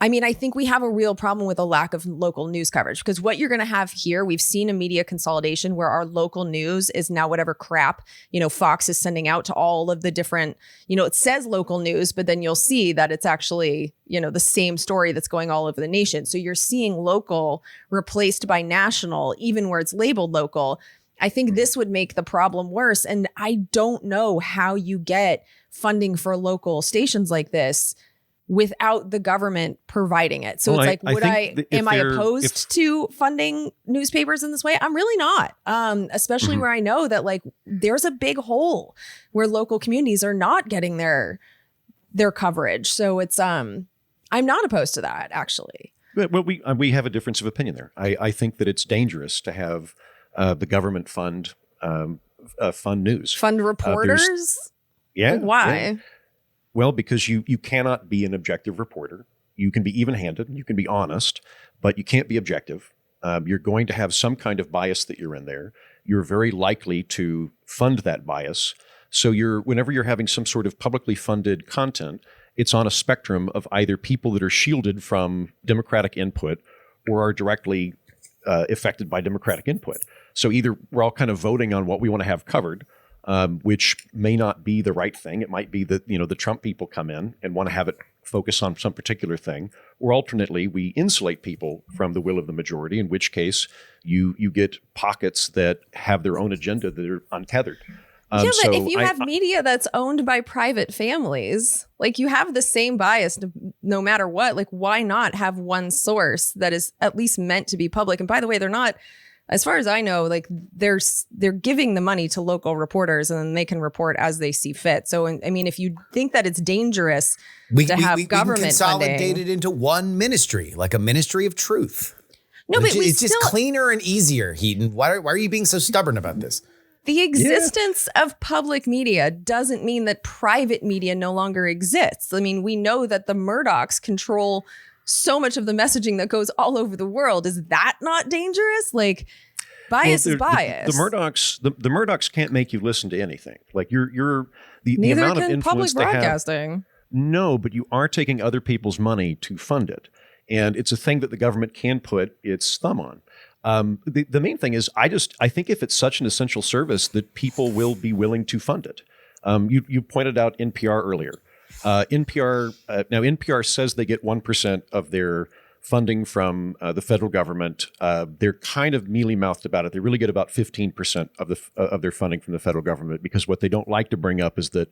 I mean, I think we have a real problem with a lack of local news coverage because what you're going to have here, we've seen a media consolidation where our local news is now whatever crap, Fox is sending out to all of the different, it says local news, but then you'll see that it's actually, the same story that's going all over the nation. So you're seeing local replaced by national, even where it's labeled local. I think this would make the problem worse. And I don't know how you get funding for local stations like this without the government providing it. So it's like, am I opposed to funding newspapers in this way? I'm really not. Especially where I know that like there's a big hole where local communities are not getting their coverage. So it's I'm not opposed to that actually. Well, we have a difference of opinion there. I think that it's dangerous to have the government fund news. Fund reporters? Yeah. Why? Yeah. Well, because you cannot be an objective reporter. You can be even-handed, you can be honest, but you can't be objective. You're going to have some kind of bias that you're in there. You're very likely to fund that bias. So whenever you're having some sort of publicly funded content, it's on a spectrum of either people that are shielded from democratic input or are directly affected by democratic input. So either we're all kind of voting on what we want to have covered, which may not be the right thing. It might be that, the Trump people come in and want to have it focus on some particular thing. Or alternately, we insulate people from the will of the majority, in which case you get pockets that have their own agenda that are untethered. Yeah, but if you have media that's owned by private families, like you have the same bias no matter what, like why not have one source that is at least meant to be public? And by the way, they're not, as far as I know, like they're giving the money to local reporters and then they can report as they see fit. So, I mean, if you think that it's dangerous to have government we consolidate funding, it into one ministry, like a ministry of truth. No, but it's just cleaner and easier, Heaton. Why are you being so stubborn about this? The existence of public media doesn't mean that private media no longer exists. I mean, we know that the Murdochs control so much of the messaging that goes all over the world. Is that not dangerous? Like, bias is bias. The Murdochs can't make you listen to anything. Like the Neither amount of can influence public they broadcasting. have. No, but you are taking other people's money to fund it, and it's a thing that the government can put its thumb on. The main thing is, I think if it's such an essential service that people will be willing to fund it. You pointed out NPR earlier. NPR says they get 1% of their funding from the federal government. They're kind of mealy-mouthed about it. They really get about 15% of their funding from the federal government, because what they don't like to bring up is that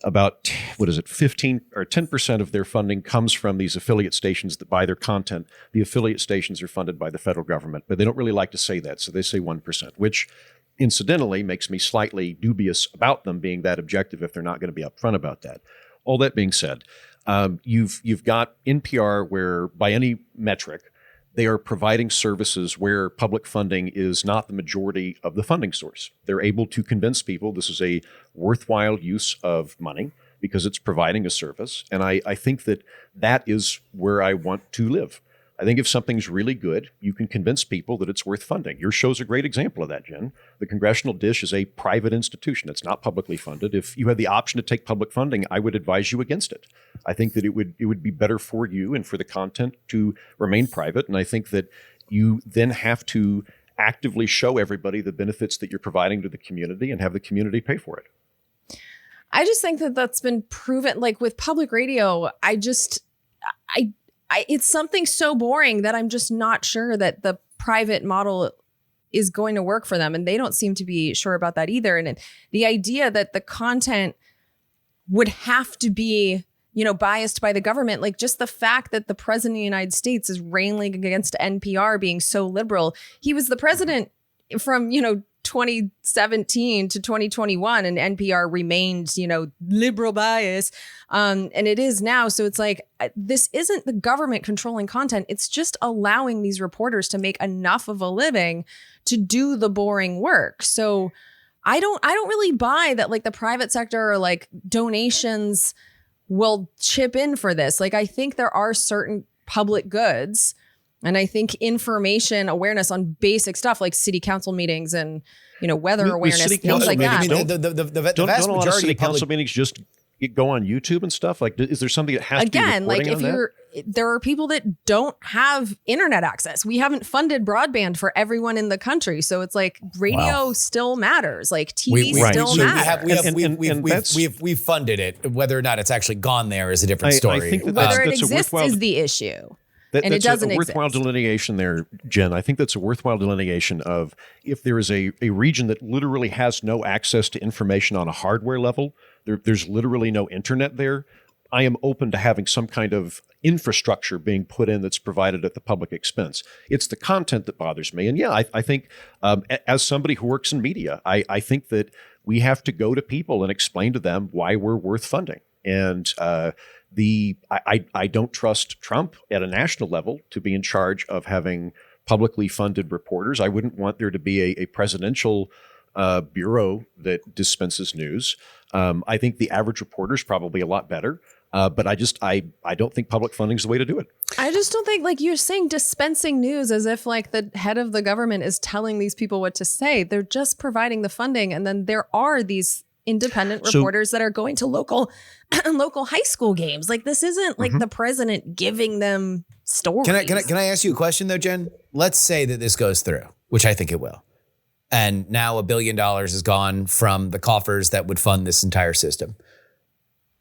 about 15 or 10% of their funding comes from these affiliate stations that buy their content. The affiliate stations are funded by the federal government, but they don't really like to say that, so they say 1%, which incidentally makes me slightly dubious about them being that objective if they're not going to be upfront about that. All that being said, you've got NPR where, by any metric, they are providing services where public funding is not the majority of the funding source. They're able to convince people this is a worthwhile use of money because it's providing a service. And I think that is where I want to live. I think if something's really good, you can convince people that it's worth funding. Your show's a great example of that, Jen. The Congressional Dish is a private institution. It's not publicly funded. If you had the option to take public funding, I would advise you against it. I think that it would be better for you and for the content to remain private. And I think that you then have to actively show everybody the benefits that you're providing to the community and have the community pay for it. I just think that that's been proven. Like with public radio, it's something so boring that I'm just not sure that the private model is going to work for them. And they don't seem to be sure about that either. And the idea that the content would have to be, biased by the government, like just the fact that the president of the United States is railing against NPR being so liberal. He was the president from, 2017 to 2021, and NPR remained, liberal bias. And it is now. So it's like, this isn't the government controlling content. It's just allowing these reporters to make enough of a living to do the boring work. So I don't really buy that, like the private sector or like donations will chip in for this. Like, I think there are certain public goods, and I think information awareness on basic stuff like city council meetings and, weather awareness, things like that. Don't a lot of city council meetings just go on YouTube and stuff? Like, is there something that has to be Again, like reporting if there are people that don't have internet access. We haven't funded broadband for everyone in the country. So it's like radio still matters. Like TV still matters. We've funded it. Whether or not it's actually gone there is a different story. I think whether it exists is the issue. And it doesn't exist. That's a worthwhile delineation there, Jen. I think that's a worthwhile delineation of if there is a region that literally has no access to information on a hardware level, there's literally no internet there, I am open to having some kind of infrastructure being put in that's provided at the public expense. It's the content that bothers me. And yeah, I think as somebody who works in media, I think that we have to go to people and explain to them why we're worth funding. And I don't trust Trump at a national level to be in charge of having publicly funded reporters. I wouldn't want there to be a presidential bureau that dispenses news. I think the average reporter is probably a lot better. But I don't think public funding is the way to do it. I just don't think, like you're saying, dispensing news as if like the head of the government is telling these people what to say. They're just providing the funding. And then there are these independent reporters that are going to local high school games. Like this isn't like the president giving them stories. Can I ask you a question though, Jen? Let's say that this goes through, which I think it will. And now $1 billion is gone from the coffers that would fund this entire system.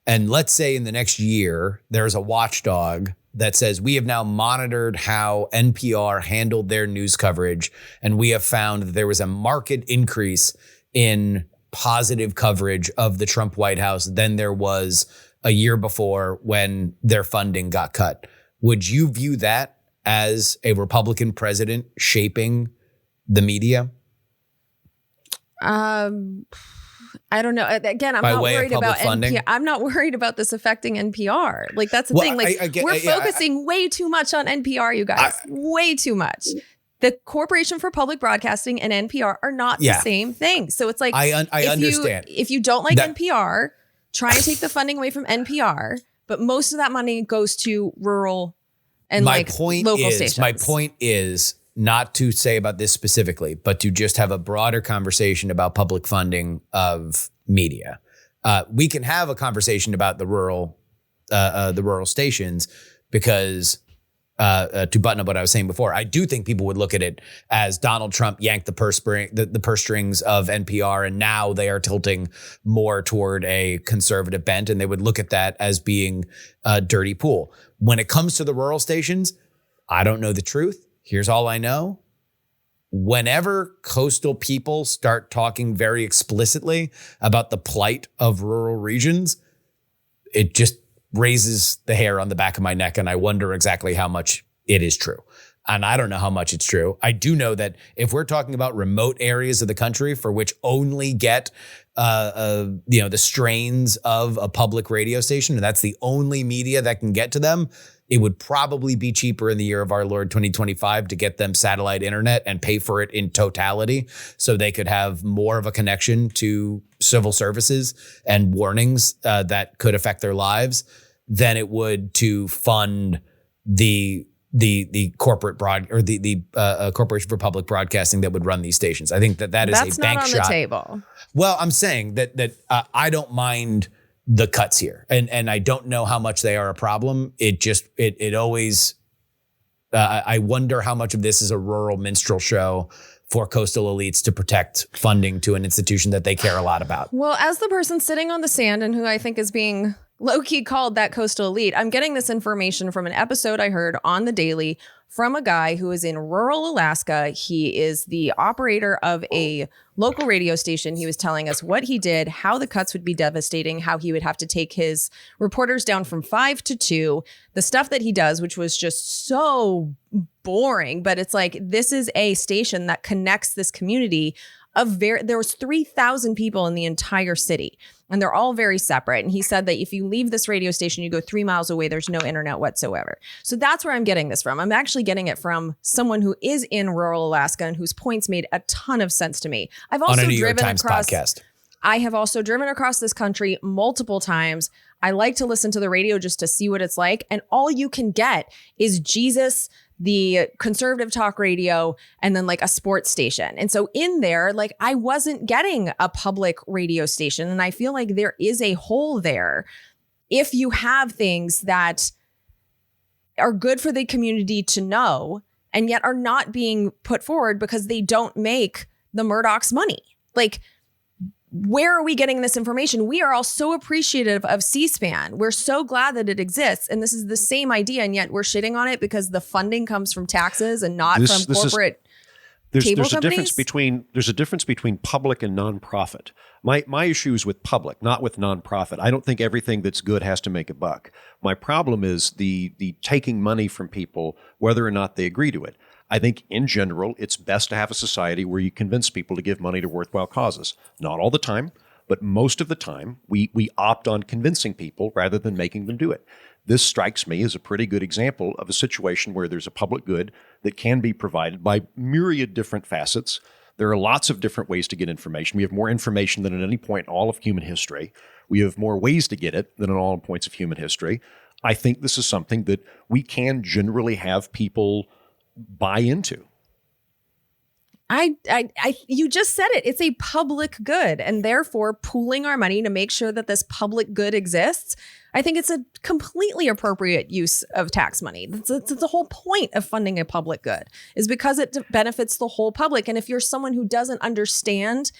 And let's say in the next year, there's a watchdog that says we have now monitored how NPR handled their news coverage. And we have found that there was a marked increase in positive coverage of the Trump White House than there was a year before when their funding got cut. Would you view that as a Republican president shaping the media? I don't know. Again, I'm not worried about NPR. I'm not worried about this affecting NPR. Like that's the thing. Like we're focusing way too much on NPR, you guys. Way too much. The Corporation for Public Broadcasting and NPR are not the same thing. So it's like I understand. If you don't like NPR, try and take the funding away from NPR. But most of that money goes to rural and local stations. My point is not to say about this specifically, but to just have a broader conversation about public funding of media. We can have a conversation about the rural stations because to button up what I was saying before, I do think people would look at it as Donald Trump yanked the purse strings of NPR, and now they are tilting more toward a conservative bent, and they would look at that as being a dirty pool. When it comes to the rural stations, I don't know the truth. Here's all I know. Whenever coastal people start talking very explicitly about the plight of rural regions, it just raises the hair on the back of my neck, and I wonder exactly how much it is true. And I don't know how much it's true. I do know that if we're talking about remote areas of the country for which only get the strains of a public radio station, and that's the only media that can get to them, it would probably be cheaper in the year of our Lord 2025 to get them satellite internet and pay for it in totality so they could have more of a connection to civil services and warnings that could affect their lives than it would to fund the corporate the Corporation for Public Broadcasting that would run these stations. I think that is That's a bank not on shot. the table. Well, I'm saying that I don't mind the cuts here, and I don't know how much they are a problem. It always I wonder how much of this is a rural minstrel show for coastal elites to protect funding to an institution that they care a lot about. Well, as the person sitting on the sand and who I think is being low-key called that coastal elite, I'm getting this information from an episode I heard on the Daily from a guy who is in rural Alaska. He is the operator of a local radio station. He was telling us what he did, how the cuts would be devastating, how he would have to take his reporters down from 5 to 2, the stuff that he does, which was just so boring. But it's like, this is a station that connects this community of there was 3,000 people in the entire city, and they're all very separate. And he said that if you leave this radio station, you go 3 miles away, there's no internet whatsoever. So that's where I'm getting this from. I'm actually getting it from someone who is in rural Alaska and whose points made a ton of sense to me. I've also on a New York driven Times across podcast. I have also driven across this country multiple times. I like to listen to the radio just to see what it's like. And all you can get is Jesus, the conservative talk radio, and then like a sports station. And so in there, like I wasn't getting a public radio station. And I feel like there is a hole there if you have things that are good for the community to know and yet are not being put forward because they don't make the Murdochs money. Like, where are we getting this information? We are all so appreciative of C-SPAN. We're so glad that it exists. And this is the same idea. And yet we're shitting on it because the funding comes from taxes and not from corporate cable companies. There's a difference between public and nonprofit. My issue is with public, not with nonprofit. I don't think everything that's good has to make a buck. My problem is the taking money from people, whether or not they agree to it. I think in general, it's best to have a society where you convince people to give money to worthwhile causes. Not all the time, but most of the time, we opt on convincing people rather than making them do it. This strikes me as a pretty good example of a situation where there's a public good that can be provided by myriad different facets. There are lots of different ways to get information. We have more information than at any point in all of human history. We have more ways to get it than at all points of human history. I think this is something that we can generally have people buy into. You just said it. It's a public good, and therefore pooling our money to make sure that this public good exists. I think it's a completely appropriate use of tax money. That's the whole point of funding a public good, is because it benefits the whole public. And if you're someone who doesn't understand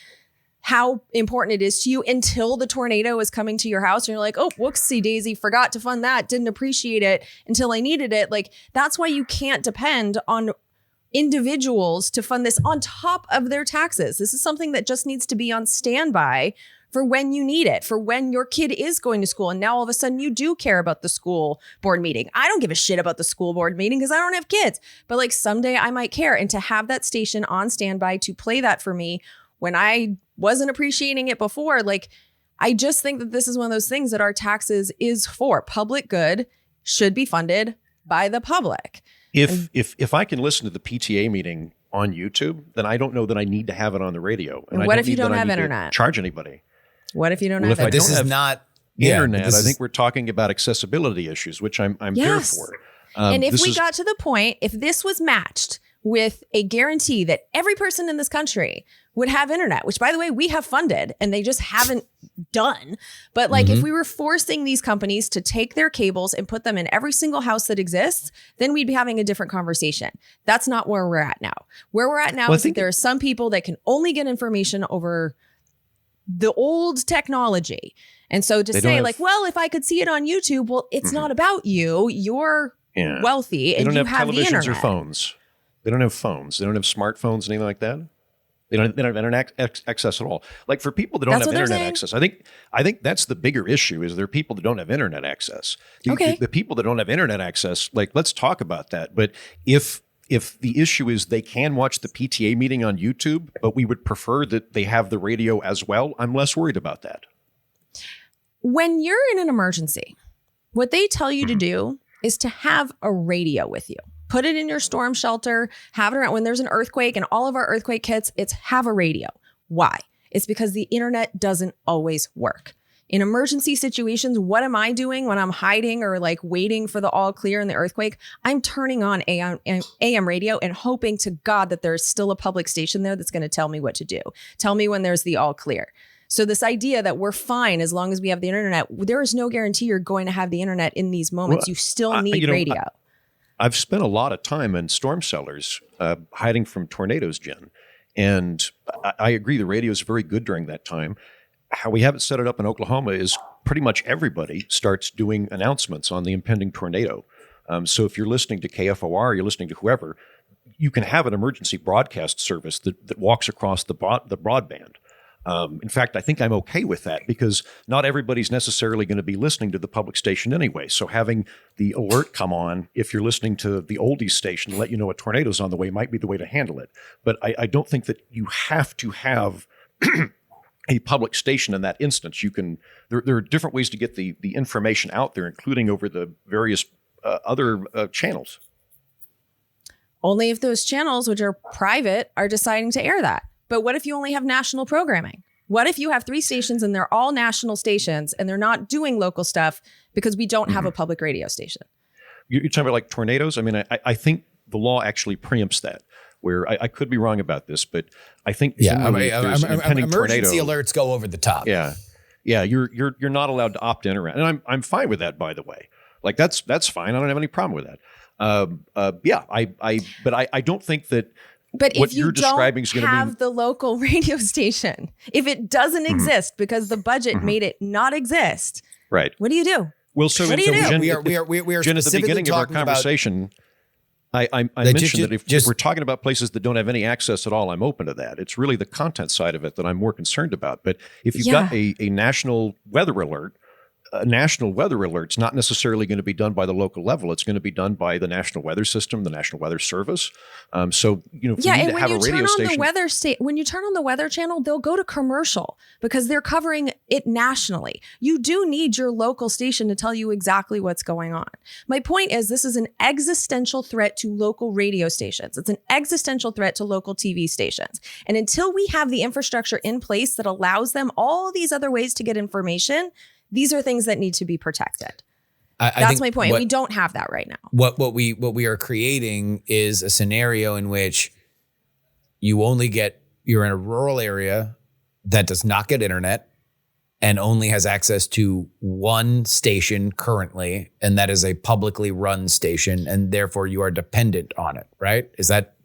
how important it is to you until the tornado is coming to your house and you're like, oh, whoopsie daisy, forgot to fund that, didn't appreciate it until I needed it. Like, that's why you can't depend on individuals to fund this on top of their taxes. This is something that just needs to be on standby for when you need it, for when your kid is going to school. And now all of a sudden you do care about the school board meeting. I don't give a shit about the school board meeting because I don't have kids, but like someday I might care. And to have that station on standby to play that for me when I wasn't appreciating it before, like, I just think that this is one of those things that our taxes is for. Public good should be funded by the public. If I can listen to the PTA meeting on YouTube, then I don't know that I need to have it on the radio. And what if you don't have internet? Charge anybody? What if you don't have internet? This is not internet. I think we're talking about accessibility issues, which I'm here for. And if we got to the point, if this was matched with a guarantee that every person in this country would have internet, which by the way, we have funded and they just haven't done. But like if we were forcing these companies to take their cables and put them in every single house that exists, then we'd be having a different conversation. That's not where we're at now. Where we're at now is that there are some people that can only get information over the old technology. And so to say like, well, if I could see it on YouTube, well, it's not about you. You're wealthy and you have the internet. Or phones. They don't have phones. They don't have smartphones, anything like that. They don't have internet access at all. Like for people that don't have internet access, I think that's the bigger issue. Is there are people that don't have internet access? The people that don't have internet access, like let's talk about that. But if the issue is they can watch the PTA meeting on YouTube, but we would prefer that they have the radio as well, I'm less worried about that. When you're in an emergency, what they tell you to do is to have a radio with you. Put it in your storm shelter, have it around when there's an earthquake, and all of our earthquake kits, it's have a radio. Why? It's because the internet doesn't always work. In emergency situations, what am I doing when I'm hiding or like waiting for the all clear in the earthquake? I'm turning on AM radio and hoping to God that there's still a public station there that's going to tell me what to do. Tell me when there's the all clear. So this idea that we're fine as long as we have the internet, there is no guarantee you're going to have the internet in these moments. You still need radio. I've spent a lot of time in storm cellars hiding from tornadoes, Jen. And I agree, the radio is very good during that time. How we have it set it up in Oklahoma is pretty much everybody starts doing announcements on the impending tornado. So if you're listening to KFOR, you're listening to whoever, you can have an emergency broadcast service that walks across the broadband. In fact, I think I'm okay with that because not everybody's necessarily going to be listening to the public station anyway. So having the alert come on if you're listening to the oldies station to let you know a tornado's on the way might be the way to handle it. But I don't think that you have to have a public station in that instance. You can there are different ways to get the information out there, including over the various other channels. Only if those channels, which are private, are deciding to air that. But what if you only have national programming? What if you have 3 stations and they're all national stations and they're not doing local stuff because we don't have a public radio station? You're talking about like tornadoes? I mean, I think the law actually preempts that. Where I could be wrong about this, but I think emergency tornado, alerts go over the top. Yeah, you're not allowed to opt in around, and I'm fine with that. By the way, like that's fine. I don't have any problem with that. But I don't think that. But what if you you're describing don't have the local radio station, if it doesn't exist because the budget made it not exist, right? What do you do? Well, so what do you do? Jen, we are Jen, at the beginning of our conversation. I mentioned that if we're talking about places that don't have any access at all, I'm open to that. It's really the content side of it that I'm more concerned about. But if you've got a national weather alert, a national weather alert's not necessarily going to be done by the local level. It's going to be done by the National Weather System, the National Weather Service. So, if you need to have a radio station. When you turn on the weather channel, they'll go to commercial because they're covering it nationally. You do need your local station to tell you exactly what's going on. My point is, this is an existential threat to local radio stations. It's an existential threat to local TV stations. And until we have the infrastructure in place that allows them all these other ways to get information, these are things that need to be protected. That's my point. We don't have that right now. What we are creating is a scenario in which you're in a rural area that does not get internet and only has access to one station currently, and that is a publicly run station, and therefore you are dependent on it, right? Is that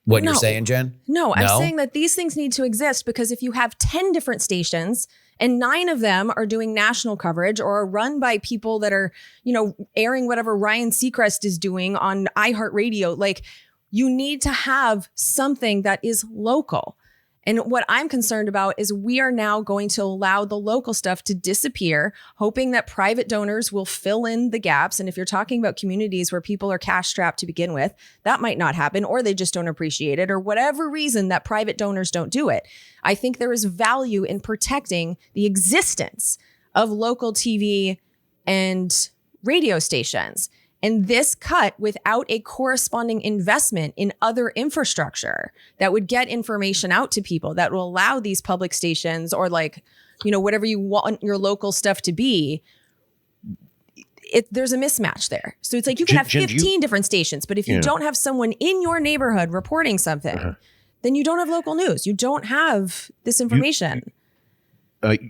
what you're saying, Jen? No, I'm saying that these things need to exist because if you have 10 different stations and 9 of them are doing national coverage or are run by people that are, airing whatever Ryan Seacrest is doing on iHeartRadio, like you need to have something that is local. And what I'm concerned about is we are now going to allow the local stuff to disappear, hoping that private donors will fill in the gaps. And if you're talking about communities where people are cash strapped to begin with, that might not happen, or they just don't appreciate it, or whatever reason that private donors don't do it. I think there is value in protecting the existence of local TV and radio stations. And this cut without a corresponding investment in other infrastructure that would get information out to people, that will allow these public stations or whatever you want your local stuff to be, there's a mismatch there. So it's like you can have 15 different stations, but if you don't have someone in your neighborhood reporting something, then you don't have local news. You don't have this information.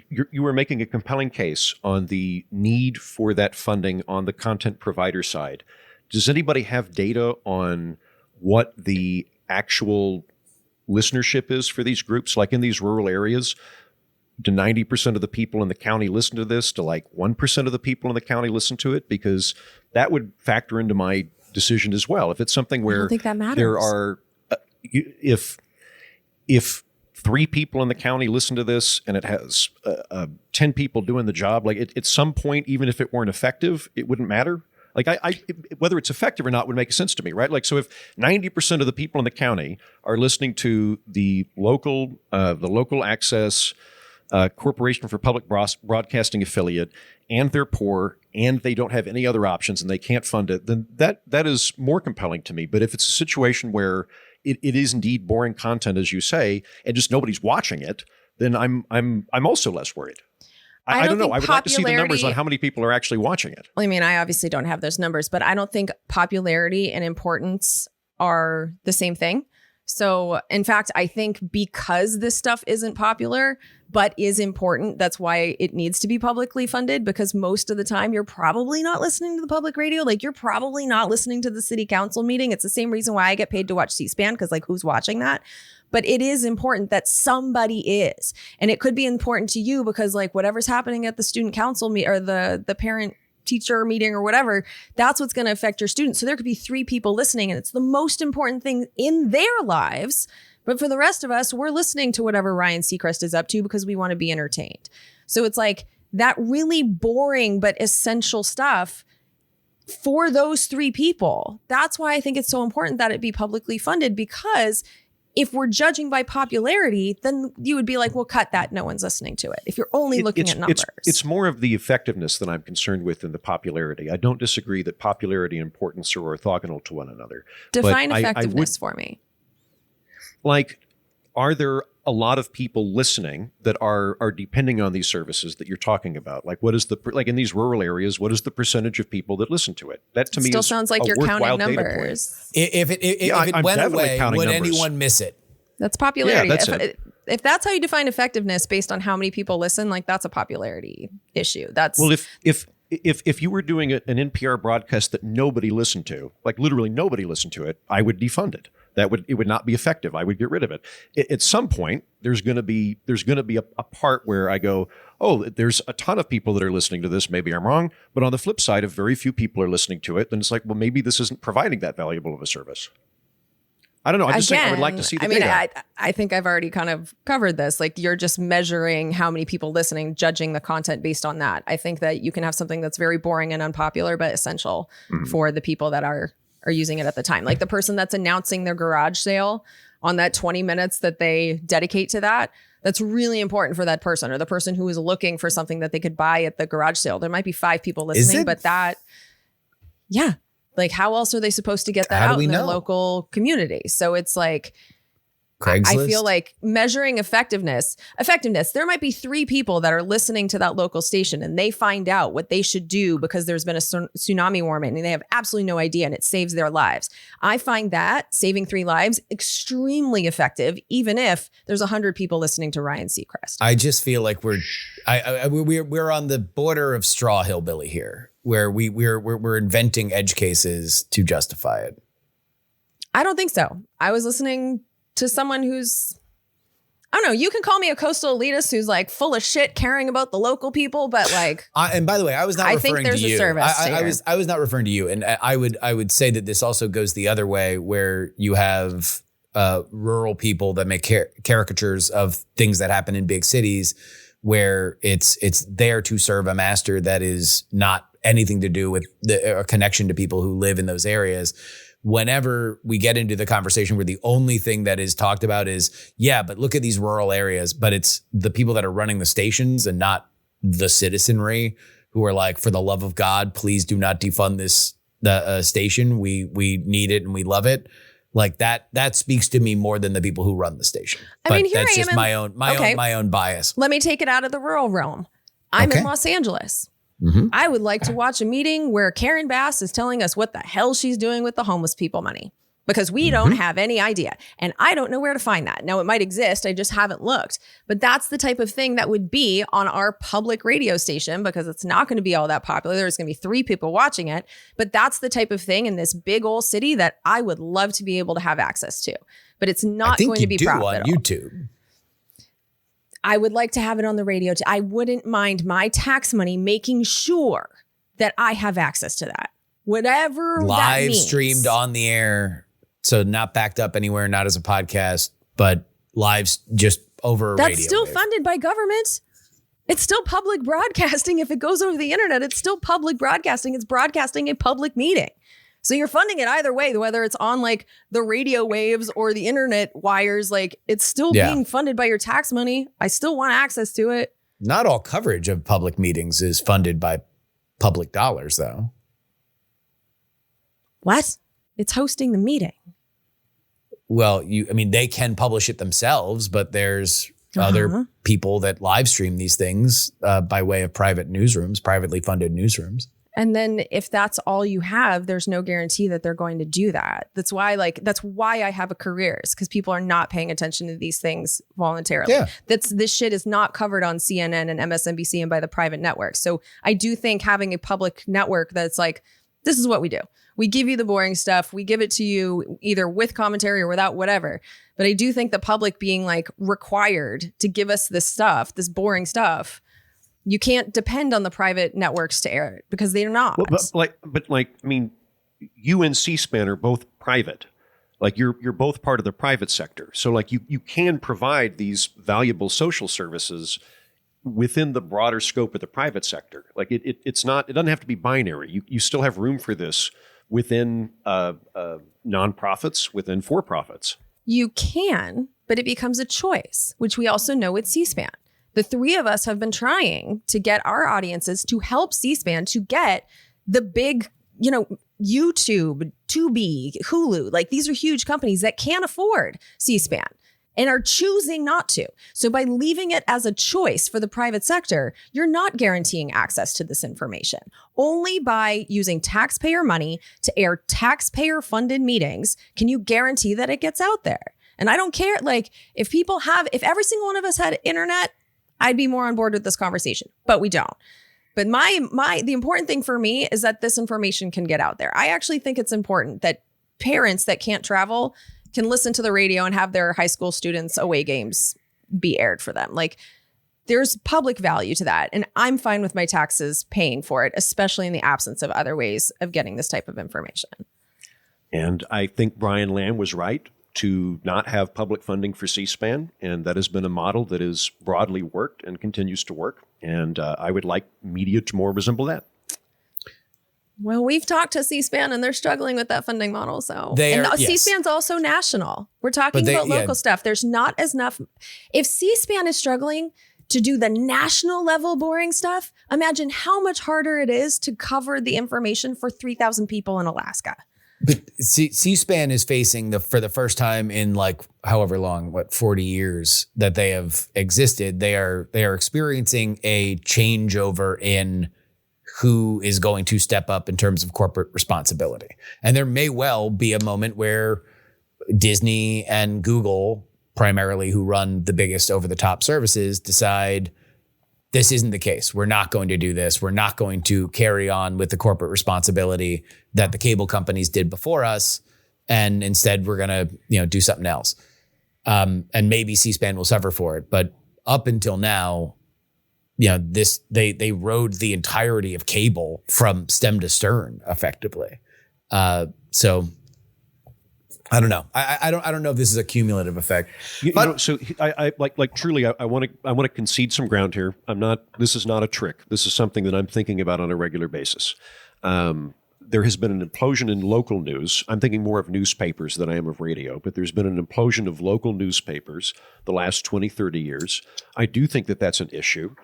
You were making a compelling case on the need for that funding on the content provider side. Does anybody have data on what the actual listenership is for these groups? Like in these rural areas, do 90% of the people in the county listen to this? Do 1% of the people in the county listen to it? Because that would factor into my decision as well. If it's something where I don't think that matters. There are, if 3 people in the county listen to this and it has 10 people doing the job, at some point, even if it weren't effective, it wouldn't matter. Whether it's effective or not would make sense to me, right? So if 90% of the people in the county are listening to the local access Corporation for Public Broadcasting affiliate, and they're poor and they don't have any other options and they can't fund it, then that is more compelling to me. But if it's a situation where it is indeed boring content, as you say, and just nobody's watching it, then I'm also less worried. I don't know. I would like to see the numbers on how many people are actually watching it. I mean, I obviously don't have those numbers, but I don't think popularity and importance are the same thing. So, in fact, I think because this stuff isn't popular, but is important, that's why it needs to be publicly funded, because most of the time you're probably not listening to the public radio. Like, you're probably not listening to the city council meeting. It's the same reason why I get paid to watch C-SPAN, because like, who's watching that? But it is important that somebody is. And it could be important to you because like whatever's happening at the student council or the parent teacher meeting or whatever, that's what's going to affect your students. So there could be 3 people listening and it's the most important thing in their lives. But for the rest of us, we're listening to whatever Ryan Seacrest is up to because we want to be entertained. So it's like that really boring but essential stuff for those 3 people. That's why I think it's so important that it be publicly funded, because if we're judging by popularity, then you would be like, well, cut that. No one's listening to it. If you're only looking at numbers. It's more of the effectiveness that I'm concerned with than the popularity. I don't disagree that popularity and importance are orthogonal to one another. Define effectiveness for me. Like, are there a lot of people listening that are depending on these services that you're talking about? Like, what is like in these rural areas, what is the percentage of people that listen to it? That to me still is sounds like a you're worthwhile counting data point. numbers. If it I'm went definitely away, counting would numbers. anyone miss it? That's popularity. Yeah, that's it. If that's how you define effectiveness based on how many people listen, like that's a popularity issue. That's Well, if you were doing an NPR broadcast that nobody listened to, like literally nobody listened to it, I would defund it. It would not be effective. I would get rid of it. At some point, there's going to be a part where I go, oh, there's a ton of people that are listening to this. Maybe I'm wrong, but on the flip side, if very few people are listening to it, then it's like, well, maybe this isn't providing that valuable of a service. I don't know. I'm just saying I would like to see the data. I think I've already kind of covered this. Like, you're just measuring how many people listening, judging the content based on that. I think that you can have something that's very boring and unpopular, but essential for the people that are using it at the time. Like the person that's announcing their garage sale on that 20 minutes that they dedicate to that. That's really important for that person, or the person who is looking for something that they could buy at the garage sale. There might be 5 people listening, but yeah. Like, how else are they supposed to get that out in their local community? So it's like, Craigslist? I feel like measuring effectiveness, there might be 3 people that are listening to that local station and they find out what they should do because there's been a tsunami warning and they have absolutely no idea and it saves their lives. I find that saving 3 lives extremely effective, even if there's 100 people listening to Ryan Seacrest. I just feel like we're on the border of straw hillbilly here, where we're inventing edge cases to justify it. I don't think so. I was listening to someone who's, I don't know, you can call me a coastal elitist who's like full of shit caring about the local people, but like, and by the way, I was not referring to you. I was not referring to you. And I would say that this also goes the other way, where you have rural people that make caricatures of things that happen in big cities, where it's there to serve a master that is not anything to do with a connection to people who live in those areas. Whenever we get into the conversation where the only thing that is talked about is, yeah, but look at these rural areas, but it's the people that are running the stations and not the citizenry who are like, for the love of God, please do not defund this station. We need it and we love it. Like that speaks to me more than the people who run the station. I mean, here that's I just am my own bias. Let me take it out of the rural realm. I'm in Los Angeles. Mm-hmm. I would like to watch a meeting where Karen Bass is telling us what the hell she's doing with the homeless people money, because we don't have any idea. And I don't know where to find that. Now, it might exist. I just haven't looked. But that's the type of thing that would be on our public radio station, because it's not going to be all that popular. There's going to be 3 people watching it. But that's the type of thing in this big old city that I would love to be able to have access to. But it's not going to be profitable. On YouTube. I would like to have it on the radio. I wouldn't mind my tax money making sure that I have access to that. Whatever that means. Live streamed on the air. So not backed up anywhere, not as a podcast, but lives just over a radio. That's still funded by government. It's still public broadcasting. If it goes over the internet, it's still public broadcasting. It's broadcasting a public meeting. So you're funding it either way, whether it's on like the radio waves or the internet wires, like it's still being funded by your tax money. I still want access to it. Not all coverage of public meetings is funded by public dollars, though. What? It's hosting the meeting. Well, they can publish it themselves, but there's other people that live stream these things by way of private newsrooms, privately funded newsrooms. And then if that's all you have, there's no guarantee that they're going to do that. That's why I have a career, is because people are not paying attention to these things voluntarily. Yeah. This shit is not covered on CNN and MSNBC and by the private networks. So I do think having a public network that's like, this is what we do. We give you the boring stuff. We give it to you either with commentary or without, whatever. But I do think the public being like required to give us this stuff, this boring stuff, you can't depend on the private networks to air it because they're not. Well, I mean, you and C-SPAN are both private. Like you're both part of the private sector. So like you can provide these valuable social services within the broader scope of the private sector. Like it doesn't have to be binary. You still have room for this within nonprofits, within for-profits. You can, but it becomes a choice, which we also know with C-SPAN. The three of us have been trying to get our audiences to help C-SPAN to get the big, YouTube, Tubi, Hulu. Like these are huge companies that can't afford C-SPAN and are choosing not to. So by leaving it as a choice for the private sector, you're not guaranteeing access to this information. Only by using taxpayer money to air taxpayer-funded meetings can you guarantee that it gets out there. And I don't care, like, if every single one of us had internet, I'd be more on board with this conversation, but we don't. But the important thing for me is that this information can get out there. I actually think it's important that parents that can't travel can listen to the radio and have their high school students' away games be aired for them. Like, there's public value to that. And I'm fine with my taxes paying for it, especially in the absence of other ways of getting this type of information. And I think Brian Lamb was right to not have public funding for C-SPAN, and that has been a model that has broadly worked and continues to work. And I would like media to more resemble that. Well, we've talked to C-SPAN and they're struggling with that funding model. So C-SPAN's also national. We're talking about local stuff. There's not as enough. If C-SPAN is struggling to do the national level boring stuff, imagine how much harder it is to cover the information for 3,000 people in Alaska. But C-SPAN is facing for the first time in like however long, 40 years that they have existed, they are experiencing a changeover in who is going to step up in terms of corporate responsibility. And there may well be a moment where Disney and Google, primarily who run the biggest over-the-top services, decide this isn't the case. We're not going to do this. We're not going to carry on with the corporate responsibility that the cable companies did before us. And instead, we're going to, do something else. And maybe C-SPAN will suffer for it. But up until now, they rode the entirety of cable from stem to stern, effectively. So I don't know. I don't know if this is a cumulative effect. I truly, I want to concede some ground here. This is not a trick. This is something that I'm thinking about on a regular basis. There has been an implosion in local news. I'm thinking more of newspapers than I am of radio, but there's been an implosion of local newspapers the last 20, 30 years. I do think that that's an issue.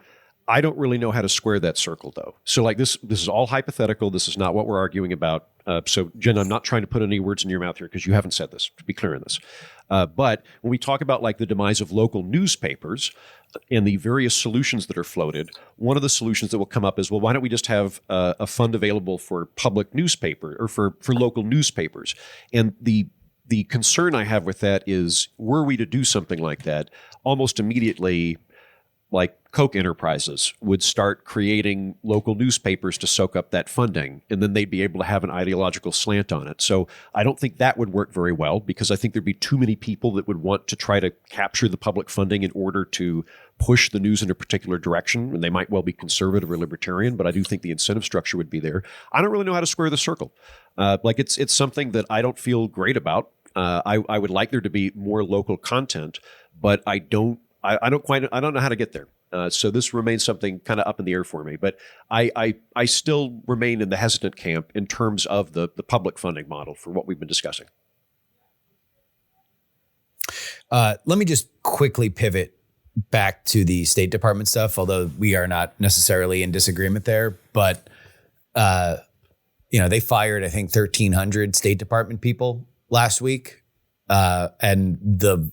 I don't really know how to square that circle, though. So like this is all hypothetical. This is not what we're arguing about. So Jen, I'm not trying to put any words in your mouth here because you haven't said this, to be clear on this. But when we talk about like the demise of local newspapers and the various solutions that are floated, one of the solutions that will come up is, well, why don't we just have a fund available for public newspaper or for local newspapers? And the concern I have with that is, were we to do something like that, almost immediately, like Koch Enterprises would start creating local newspapers to soak up that funding, and then they'd be able to have an ideological slant on it. So I don't think that would work very well, because I think there'd be too many people that would want to try to capture the public funding in order to push the news in a particular direction. And they might well be conservative or libertarian, but I do think the incentive structure would be there. I don't really know how to square the circle. It's something that I don't feel great about. I would like there to be more local content, but I don't know how to get there. So this remains something kind of up in the air for me. But I still remain in the hesitant camp in terms of the public funding model for what we've been discussing. Let me just quickly pivot back to the State Department stuff, although we are not necessarily in disagreement there. But, they fired, I think, 1,300 State Department people last week. And the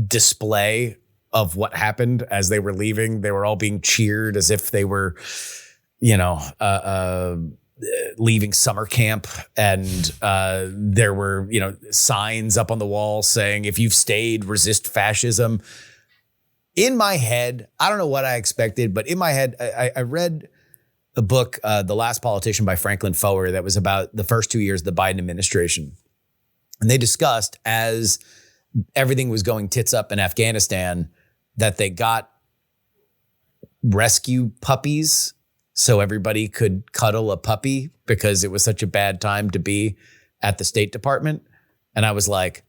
display of what happened as they were leaving, they were all being cheered as if they were leaving summer camp, and there were, signs up on the wall saying, if you've stayed, resist fascism. In my head, I don't know what I expected, but in my head, I read a book, The Last Politician by Franklin Foer, that was about the first 2 years of the Biden administration. And they discussed, as everything was going tits up in Afghanistan, that they got rescue puppies so everybody could cuddle a puppy because it was such a bad time to be at the State Department. And I was like,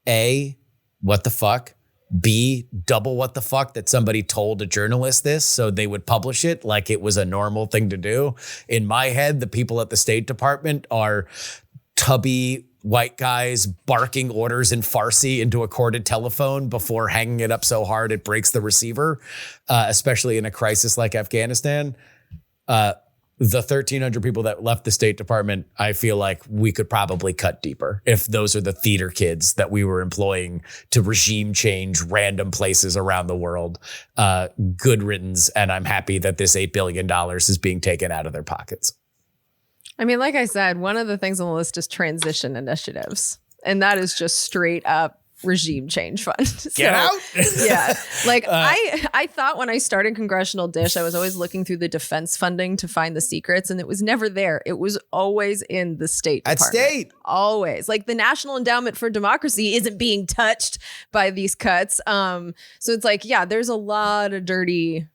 A, what the fuck? B, double what the fuck that somebody told a journalist this so they would publish it like it was a normal thing to do. In my head, the people at the State Department are tubby white guys barking orders in Farsi into a corded telephone before hanging it up so hard it breaks the receiver, especially in a crisis like Afghanistan. The 1,300 people that left the State Department, I feel like we could probably cut deeper if those are the theater kids that we were employing to regime change random places around the world. Good riddance, and I'm happy that this $8 billion is being taken out of their pockets. I mean, like I said, one of the things on the list is transition initiatives, and that is just straight up regime change fund. Get out. Yeah. Like I thought when I started Congressional Dish, I was always looking through the defense funding to find the secrets, and it was never there. It was always in the State Department. At State. Always. Like the National Endowment for Democracy isn't being touched by these cuts. So it's like, yeah, there's a lot of dirty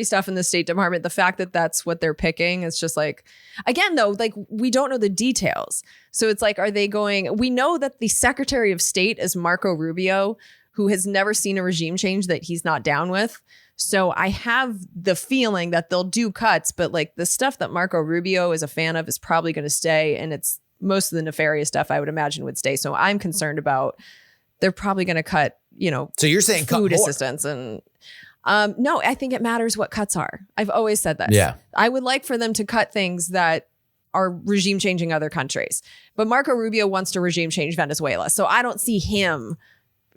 stuff in the State Department. The fact that that's what they're picking, it's just like, again, though, like we don't know the details. So it's like, we know that the Secretary of State is Marco Rubio, who has never seen a regime change that he's not down with. So I have the feeling that they'll do cuts, but like the stuff that Marco Rubio is a fan of is probably going to stay. And it's most of the nefarious stuff I would imagine would stay. So I'm concerned about, they're probably going to cut, so you're saying food cut more. assistance and no, I think it matters what cuts are. I've always said this. Yeah. I would like for them to cut things that are regime changing other countries. But Marco Rubio wants to regime change Venezuela. So I don't see him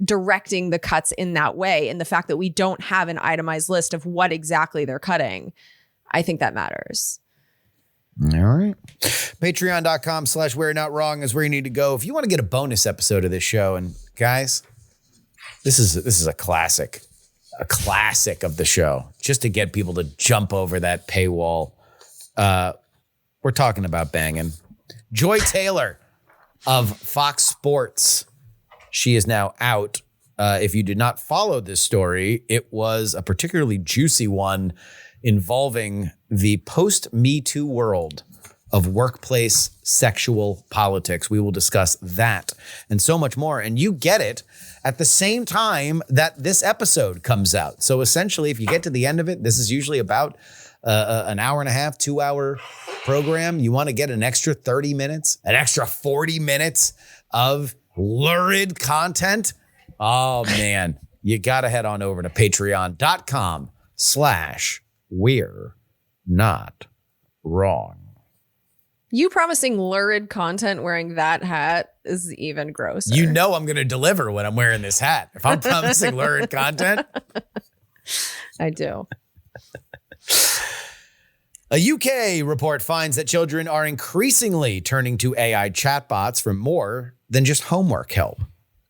directing the cuts in that way. And the fact that we don't have an itemized list of what exactly they're cutting, I think that matters. All right. Patreon.com/We're Not Wrong is where you need to go if you want to get a bonus episode of this show. And guys, this is a classic of the show, just to get people to jump over that paywall. We're talking about banging. Joy Taylor of Fox Sports. She is now out. If you did not follow this story, it was a particularly juicy one involving the post-Me Too world of workplace sexual politics. We will discuss that and so much more. And you get it at the same time that this episode comes out. So essentially, if you get to the end of it, this is usually about an hour and a half, 2 hour program. You want to get an extra 30 minutes, an extra 40 minutes of lurid content. Oh man, you got to head on over to patreon.com/We're Not Wrong. You promising lurid content wearing that hat is even grosser. You know I'm going to deliver when I'm wearing this hat. If I'm promising lurid content. I do. A UK report finds that children are increasingly turning to AI chatbots for more than just homework help.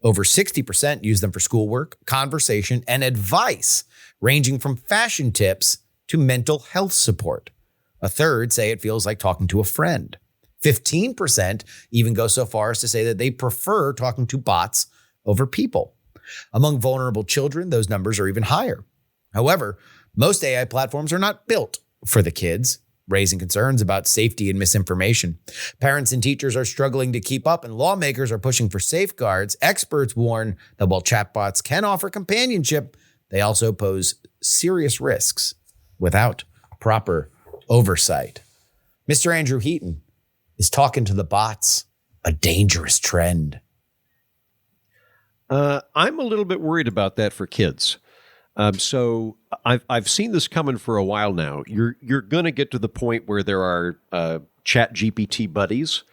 Over 60% use them for schoolwork, conversation, and advice, ranging from fashion tips to mental health support. A third say it feels like talking to a friend. 15% even go so far as to say that they prefer talking to bots over people. Among vulnerable children, those numbers are even higher. However, most AI platforms are not built for the kids, raising concerns about safety and misinformation. Parents and teachers are struggling to keep up, and lawmakers are pushing for safeguards. Experts warn that while chatbots can offer companionship, they also pose serious risks without proper oversight. Mr. Andrew Heaton is talking to the bots, a dangerous trend. I'm a little bit worried about that for kids. So I've seen this coming for a while now. You're going to get to the point where there are chat GPT buddies,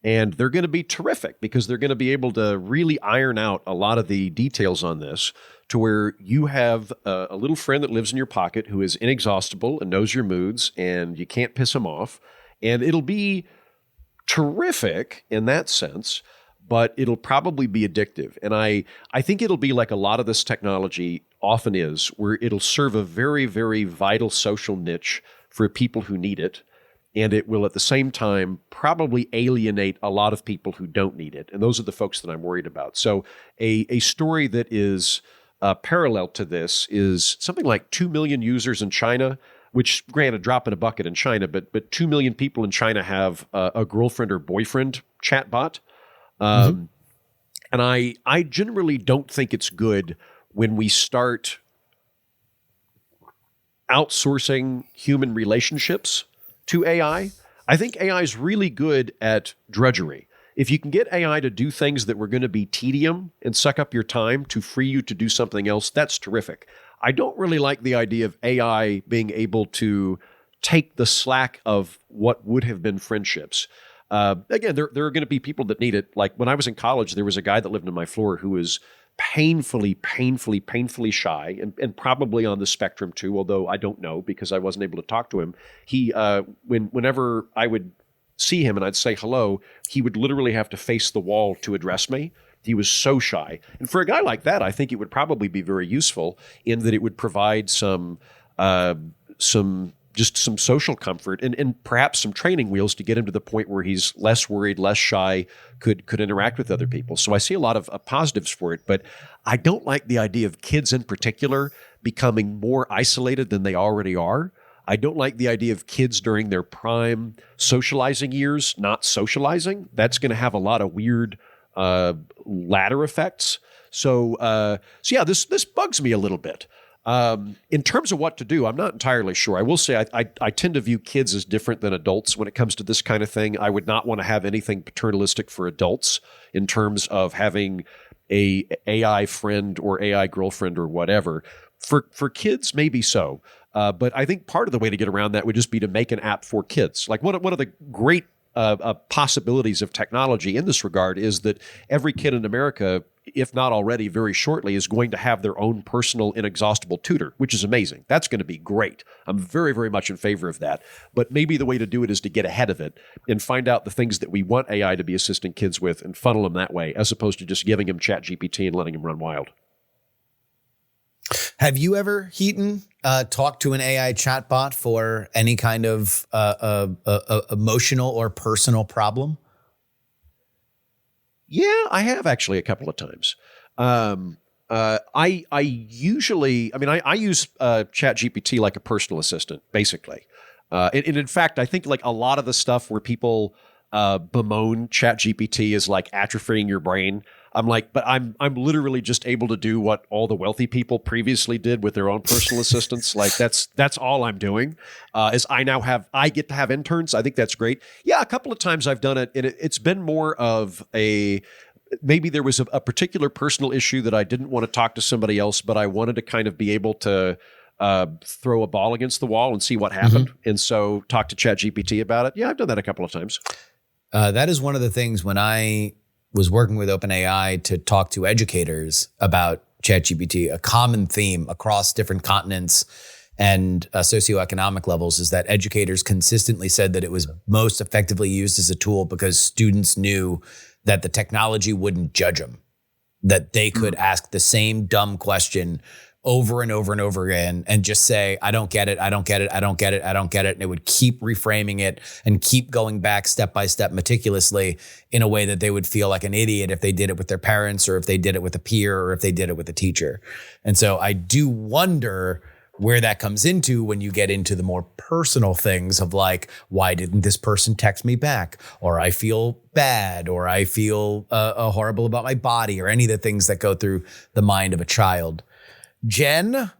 And they're going to be terrific because they're going to be able to really iron out a lot of the details on this to where you have a little friend that lives in your pocket who is inexhaustible and knows your moods and you can't piss him off. And it'll be terrific in that sense, but it'll probably be addictive. And I think it'll be like a lot of this technology often is, where it'll serve a very, very vital social niche for people who need it. And it will at the same time probably alienate a lot of people who don't need it. And those are the folks that I'm worried about. So a story that is parallel to this is something like 2 million users in China, which granted, drop in a bucket in China, but 2 million people in China have a girlfriend or boyfriend chatbot. And I generally don't think it's good when we start outsourcing human relationships to AI. I think AI is really good at drudgery. If you can get AI to do things that were going to be tedium and suck up your time to free you to do something else, that's terrific. I don't really like the idea of AI being able to take the slack of what would have been friendships. Again, there are going to be people that need it. Like when I was in college, there was a guy that lived on my floor who was painfully shy and probably on the spectrum too, although I don't know because I wasn't able to talk to him. He, whenever I would see him and I'd say hello, he would literally have to face the wall to address me. He was so shy. And for a guy like that, I think it would probably be very useful in that it would provide some social comfort and perhaps some training wheels to get him to the point where he's less worried, less shy, could interact with other people. So I see a lot of positives for it, but I don't like the idea of kids in particular becoming more isolated than they already are. I don't like the idea of kids during their prime socializing years not socializing. That's going to have a lot of weird ladder effects. So yeah, this bugs me a little bit. In terms of what to do, I'm not entirely sure. I will say I tend to view kids as different than adults when it comes to this kind of thing. I would not want to have anything paternalistic for adults in terms of having a AI friend or AI girlfriend or whatever. For kids, maybe so. But I think part of the way to get around that would just be to make an app for kids. Like one of the great possibilities of technology in this regard is that every kid in America, if not already very shortly, is going to have their own personal inexhaustible tutor, which is amazing. That's going to be great. I'm very, very much in favor of that. But maybe the way to do it is to get ahead of it and find out the things that we want AI to be assisting kids with and funnel them that way, as opposed to just giving them ChatGPT and letting them run wild. Have you ever, Heaton, talked to an AI chatbot for any kind of emotional or personal problem? Yeah, I have actually a couple of times. I usually, I use ChatGPT like a personal assistant, basically. And in fact, I think like a lot of the stuff where people bemoan ChatGPT is like atrophying your brain. I'm like, but I'm literally just able to do what all the wealthy people previously did with their own personal assistants. Like that's all I'm doing. Is I get to have interns. I think that's great. Yeah, a couple of times I've done it, and it's been more of maybe there was a particular personal issue that I didn't want to talk to somebody else, but I wanted to kind of be able to throw a ball against the wall and see what happened, and so talk to ChatGPT about it. Yeah, I've done that a couple of times. That is one of the things when I was working with OpenAI to talk to educators about ChatGPT, a common theme across different continents and socioeconomic levels is that educators consistently said that it was most effectively used as a tool because students knew that the technology wouldn't judge them, that they could ask the same dumb question over and over and over again and just say, I don't get it, I don't get it, I don't get it, I don't get it. And it would keep reframing it and keep going back step by step meticulously in a way that they would feel like an idiot if they did it with their parents or if they did it with a peer or if they did it with a teacher. And so I do wonder where that comes into when you get into the more personal things of like, why didn't this person text me back? Or I feel bad, or I feel horrible about my body, or any of the things that go through the mind of a child. Jen,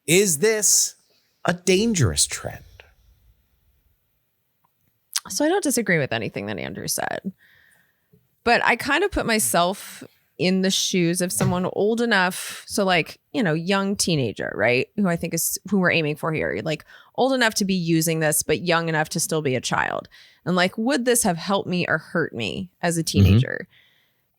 is this a dangerous trend? So I don't disagree with anything that Andrew said, but I kind of put myself in the shoes of someone old enough. So like, young teenager, right? Who I think is who we're aiming for here. Like old enough to be using this, but young enough to still be a child. And like, would this have helped me or hurt me as a teenager?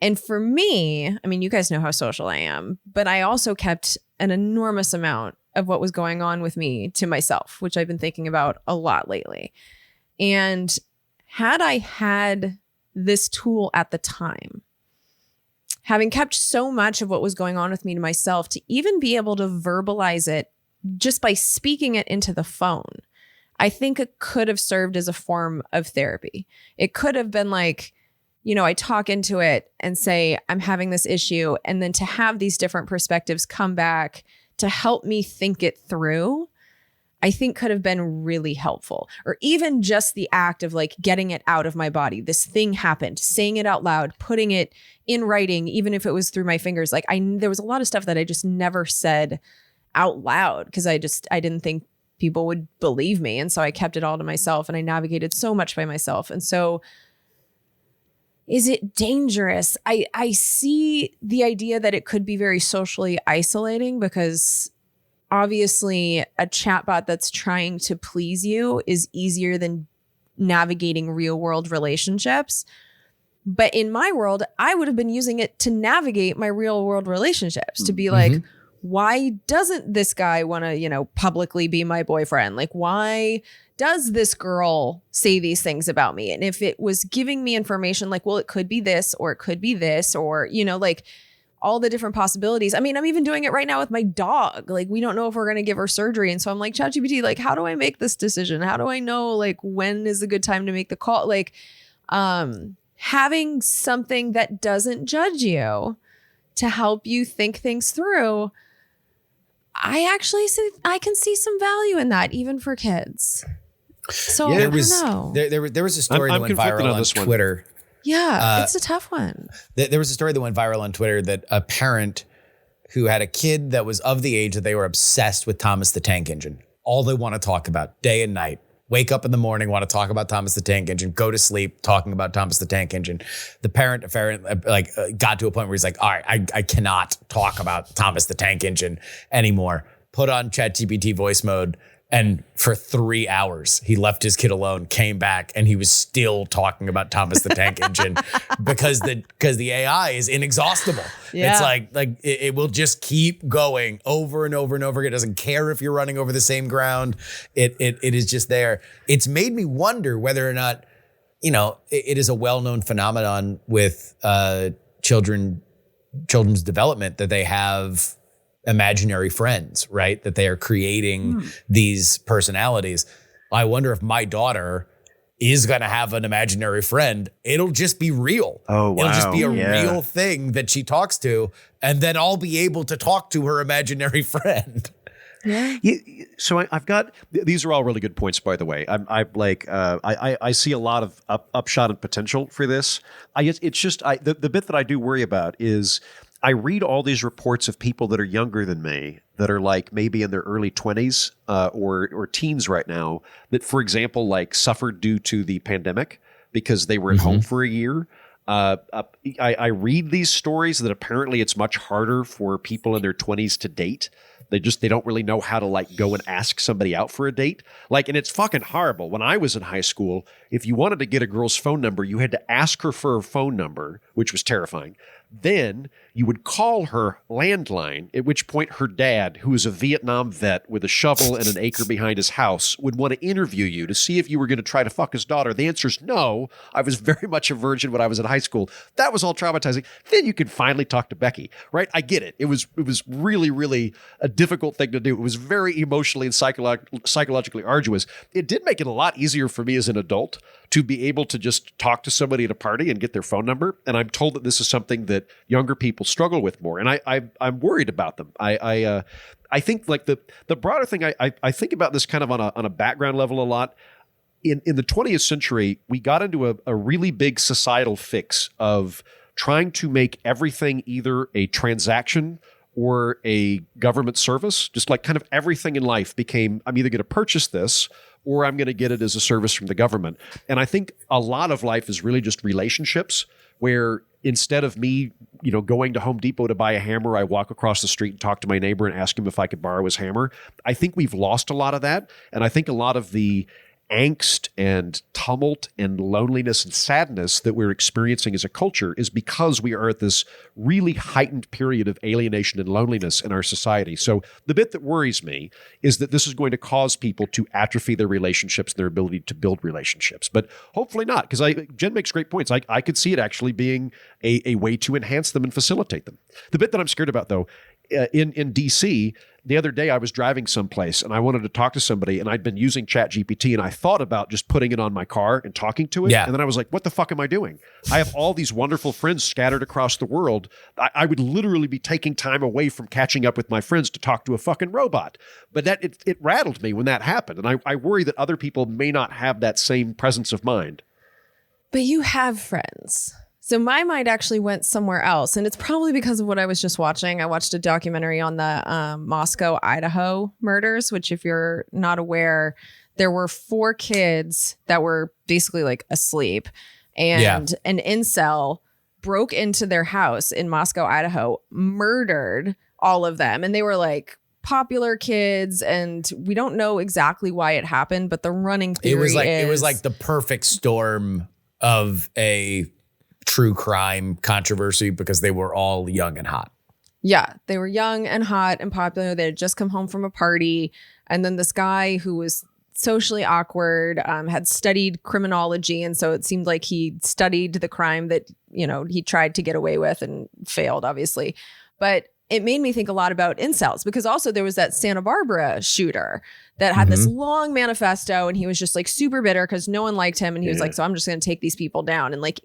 And for me, I mean, you guys know how social I am, but I also kept an enormous amount of what was going on with me to myself, which I've been thinking about a lot lately. And had I had this tool at the time, having kept so much of what was going on with me to myself, to even be able to verbalize it just by speaking it into the phone, I think it could have served as a form of therapy. It could have been like, I talk into it and say, I'm having this issue. And then to have these different perspectives come back to help me think it through, I think could have been really helpful. Or even just the act of like getting it out of my body. This thing happened, saying it out loud, putting it in writing, even if it was through my fingers. Like there was a lot of stuff that I just never said out loud because I didn't think people would believe me. And so I kept it all to myself and I navigated so much by myself. And so is it dangerous? I see the idea that it could be very socially isolating because obviously a chatbot that's trying to please you is easier than navigating real world relationships. But in my world, I would have been using it to navigate my real world relationships, to be like, why doesn't this guy want to, publicly be my boyfriend? Like, why does this girl say these things about me? And if it was giving me information like, well, it could be this, or it could be this, or, like all the different possibilities. I mean, I'm even doing it right now with my dog. Like, we don't know if we're going to give her surgery. And so I'm like, ChatGPT, like, how do I make this decision? How do I know, like, when is a good time to make the call? Like, having something that doesn't judge you to help you think things through, I can see some value in that, even for kids. So I don't know. There was a story that went viral on Twitter. Yeah, it's a tough one. There was a story that went viral on Twitter that a parent who had a kid that was of the age that they were obsessed with Thomas the Tank Engine. All they want to talk about day and night. Wake up in the morning, want to talk about Thomas the Tank Engine, go to sleep talking about Thomas the Tank Engine. The parent got to a point where he's like, all right, I cannot talk about Thomas the Tank Engine anymore. Put on ChatGPT voice mode. And for 3 hours, he left his kid alone, came back, and he was still talking about Thomas the Tank Engine because the AI is inexhaustible. Yeah. It's like it will just keep going over and over and over again. It doesn't care if you're running over the same ground. It is just there. It's made me wonder whether or not, it is a well-known phenomenon with children's development that they have imaginary friends, right? That they are creating these personalities. I wonder if my daughter is going to have an imaginary friend. It'll just be real. Oh, wow. It'll just be a real thing that she talks to. And then I'll be able to talk to her imaginary friend. Yeah. So I've got, these are all really good points, by the way. I see a lot of upshot and potential for this. The bit that I do worry about is I read all these reports of people that are younger than me that are like maybe in their early 20s or teens right now that, for example, like suffered due to the pandemic because they were at home for a year. I read these stories that apparently it's much harder for people in their 20s to date. They don't really know how to like go and ask somebody out for a date. And it's fucking horrible. When I was in high school, if you wanted to get a girl's phone number, you had to ask her for her phone number, which was terrifying. Then you would call her landline, at which point her dad, who is a Vietnam vet with a shovel and an acre behind his house, would want to interview you to see if you were going to try to fuck his daughter. The answer is no. I was very much a virgin when I was in high school. That was all traumatizing. Then you could finally talk to Becky, right? I get it. It was really, really a difficult thing to do. It was very emotionally and psychologically arduous. It did make it a lot easier for me as an adult to be able to just talk to somebody at a party and get their phone number. And I'm told that this is something that younger people struggle with more. And I'm worried about them. I think like the broader thing, I think about this kind of on a background level a lot. In the 20th century, we got into a really big societal fix of trying to make everything either a transaction or a government service. Just like kind of everything in life became, I'm either going to purchase this or I'm going to get it as a service from the government. And I think a lot of life is really just relationships where instead of me, going to Home Depot to buy a hammer, I walk across the street and talk to my neighbor and ask him if I could borrow his hammer. I think we've lost a lot of that. And I think a lot of the angst and tumult and loneliness and sadness that we're experiencing as a culture is because we are at this really heightened period of alienation and loneliness in our society. So the bit that worries me is that this is going to cause people to atrophy their relationships and their ability to build relationships. But hopefully not, because Jen makes great points. I could see it actually being a way to enhance them and facilitate them. The bit that I'm scared about, though, in DC, the other day I was driving someplace and I wanted to talk to somebody, and I'd been using ChatGPT, and I thought about just putting it on my car and talking to it. Yeah. And then I was like, what the fuck am I doing? I have all these wonderful friends scattered across the world. I would literally be taking time away from catching up with my friends to talk to a fucking robot. But it rattled me when that happened. And I worry that other people may not have that same presence of mind. But you have friends. So my mind actually went somewhere else. And it's probably because of what I was just watching. I watched a documentary on the Moscow, Idaho murders, which, if you're not aware, there were 4 kids that were basically like asleep. And an incel broke into their house in Moscow, Idaho, murdered all of them. And they were like popular kids. And we don't know exactly why it happened, but the running theory it was like the perfect storm of a true crime controversy because they were all young and hot. Yeah, they were young and hot and popular. They had just come home from a party. And then this guy who was socially awkward had studied criminology. And so it seemed like he studied the crime that, he tried to get away with and failed, obviously. But it made me think a lot about incels, because also there was that Santa Barbara shooter that had this long manifesto, and he was just like super bitter because no one liked him. And he was like, so I'm just going to take these people down. And like,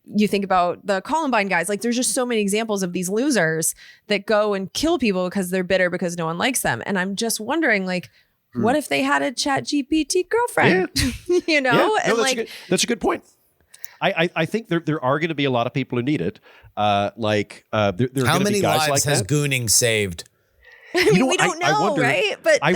you think about the Columbine guys, like there's just so many examples of these losers that go and kill people because they're bitter because no one likes them. And I'm just wondering, like, what if they had a ChatGPT girlfriend? Yeah. No, that's a good point. I think there are going to be a lot of people who need it. How many guys lives like has that. Gooning saved? I mean, we don't know, wonder, right? But I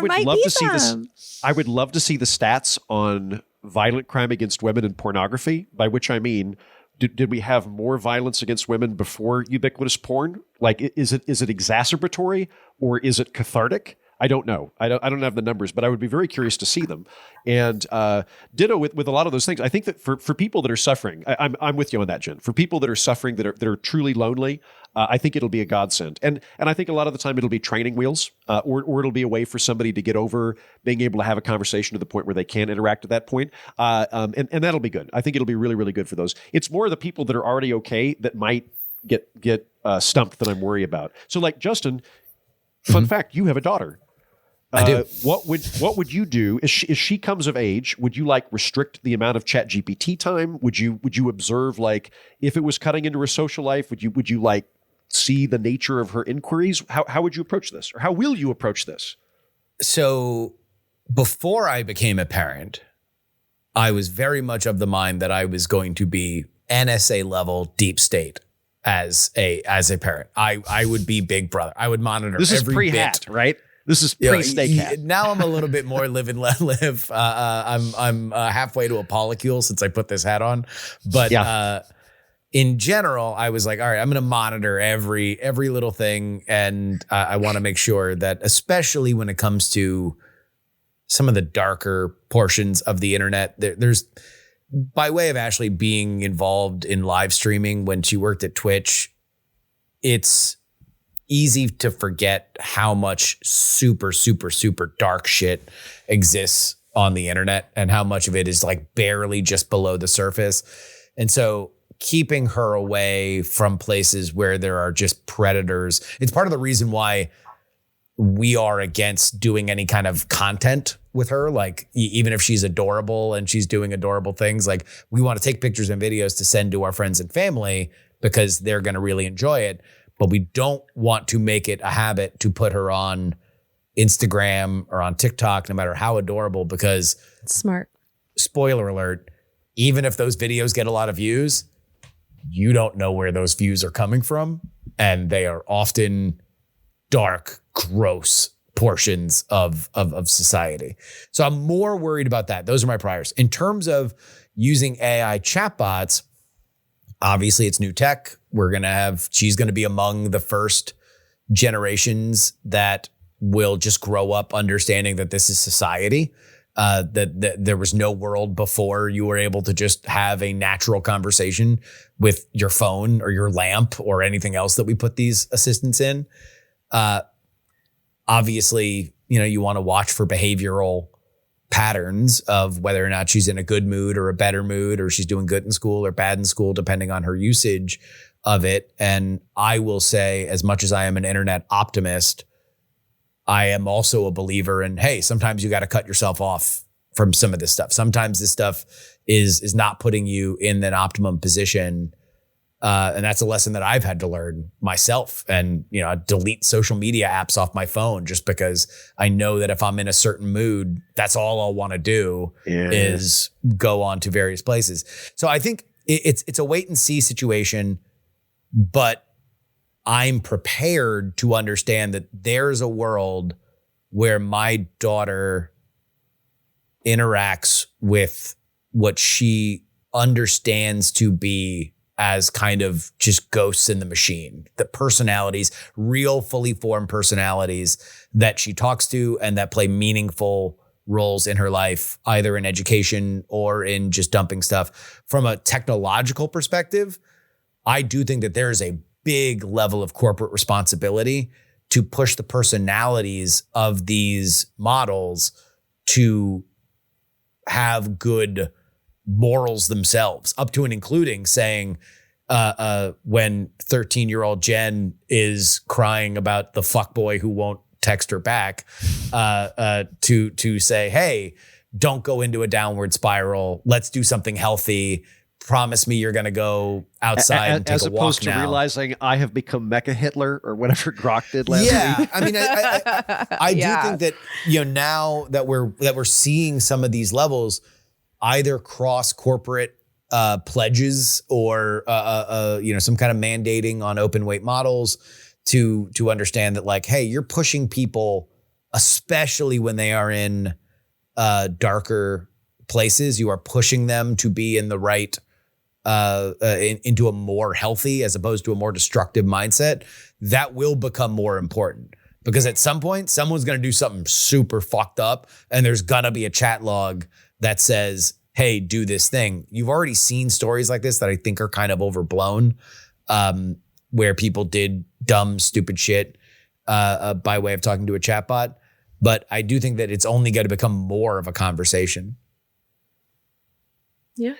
would might love be to see this. some. I would love to see the stats on violent crime against women and pornography, by which I mean, did we have more violence against women before ubiquitous porn? Like, is it exacerbatory or is it cathartic? I don't know. I don't have the numbers, but I would be very curious to see them. And ditto with a lot of those things. I think that for people that are suffering, I'm with you on that, Jen. For people that are suffering, that are truly lonely, I think it'll be a godsend. And I think a lot of the time it'll be training wheels, or it'll be a way for somebody to get over being able to have a conversation to the point where they can interact at that point. And that'll be good. I think it'll be really, really good for those. It's more the people that are already okay that might get stumped that I'm worried about. So, like, Justin, fun fact, you have a daughter. I do. What would you do as she comes of age? Would you like restrict the amount of ChatGPT time? Would you observe, like, if it was cutting into her social life? Would you like see the nature of her inquiries? How would you approach this, or how will you approach this? So before I became a parent, I was very much of the mind that I was going to be NSA level deep state as a parent. I would be Big Brother. I would monitor. This is every pre-hat, bit. right? This is pre-snake hat. Now I'm a little bit more live and let live. I'm halfway to a polycule since I put this hat on. But in general, I was like, all right, I'm going to monitor every little thing. And I want to make sure that, especially when it comes to some of the darker portions of the internet, there's, by way of Ashley being involved in live streaming when she worked at Twitch, it's easy to forget how much super, super, super dark shit exists on the internet and how much of it is like barely just below the surface. And so keeping her away from places where there are just predators, it's part of the reason why we are against doing any kind of content with her. Like, even if she's adorable and she's doing adorable things, like, we want to take pictures and videos to send to our friends and family because they're going to really enjoy it. But we don't want to make it a habit to put her on Instagram or on TikTok, no matter how adorable, because Smart. Spoiler alert, even if those videos get a lot of views, you don't know where those views are coming from. And they are often dark, gross portions of society. So I'm more worried about that. Those are my priors. In terms of using AI chatbots, Obviously, it's new tech. She's going to be among the first generations that will just grow up understanding that this is society. That there was no world before you were able to just have a natural conversation with your phone or your lamp or anything else that we put these assistants in. Obviously, you want to watch for behavioral patterns of whether or not she's in a good mood or a better mood, or she's doing good in school or bad in school, depending on her usage of it. And I will say, as much as I am an internet optimist, I am also a believer in, hey, sometimes you got to cut yourself off from some of this stuff. Sometimes this stuff is not putting you in an optimum position. And that's a lesson that I've had to learn myself. And, I delete social media apps off my phone just because I know that if I'm in a certain mood, that's all I'll want to do is go on to various places. So I think it's a wait and see situation, but I'm prepared to understand that there's a world where my daughter interacts with what she understands to be as kind of just ghosts in the machine, the personalities, real fully formed personalities that she talks to and that play meaningful roles in her life, either in education or in just dumping stuff. From a technological perspective, I do think that there is a big level of corporate responsibility to push the personalities of these models to have good morals themselves, up to and including saying when 13-year-old Jen is crying about the fuckboy who won't text her back, to say, hey, don't go into a downward spiral. Let's do something healthy. Promise me you're going to go outside and take a walk now. As opposed to realizing I have become Mecha Hitler or whatever Grok did last week. I mean, I do think that, now that we're seeing some of these levels either cross corporate pledges or some kind of mandating on open weight models to understand that, like, hey, you're pushing people, especially when they are in darker places, you are pushing them to be in the right into a more healthy as opposed to a more destructive mindset. That will become more important, because at some point someone's going to do something super fucked up and there's going to be a chat log that says, hey, do this thing. You've already seen stories like this that I think are kind of overblown, where people did dumb, stupid shit by way of talking to a chatbot. But I do think that it's only going to become more of a conversation. Yeah.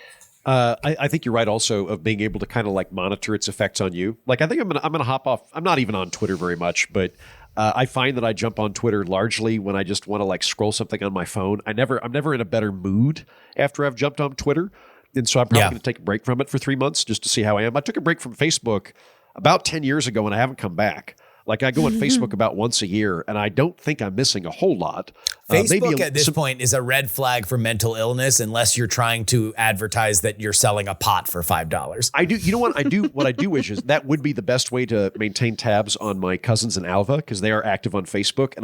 I think you're right also of being able to kind of like monitor its effects on you. Like, I think I'm gonna hop off. I'm not even on Twitter very much, but I find that I jump on Twitter largely when I just want to like scroll something on my phone. I'm never in a better mood after I've jumped on Twitter. And so I'm probably going to take a break from it for 3 months just to see how I am. I took a break from Facebook about 10 years ago and I haven't come back. Like, I go on Facebook about once a year, and I don't think I'm missing a whole lot. Facebook at this point is a red flag for mental illness, unless you're trying to advertise that you're selling a pot for $5. I do. You know what I do? What I do wish is that would be the best way to maintain tabs on my cousins in Alva, because they are active on Facebook, and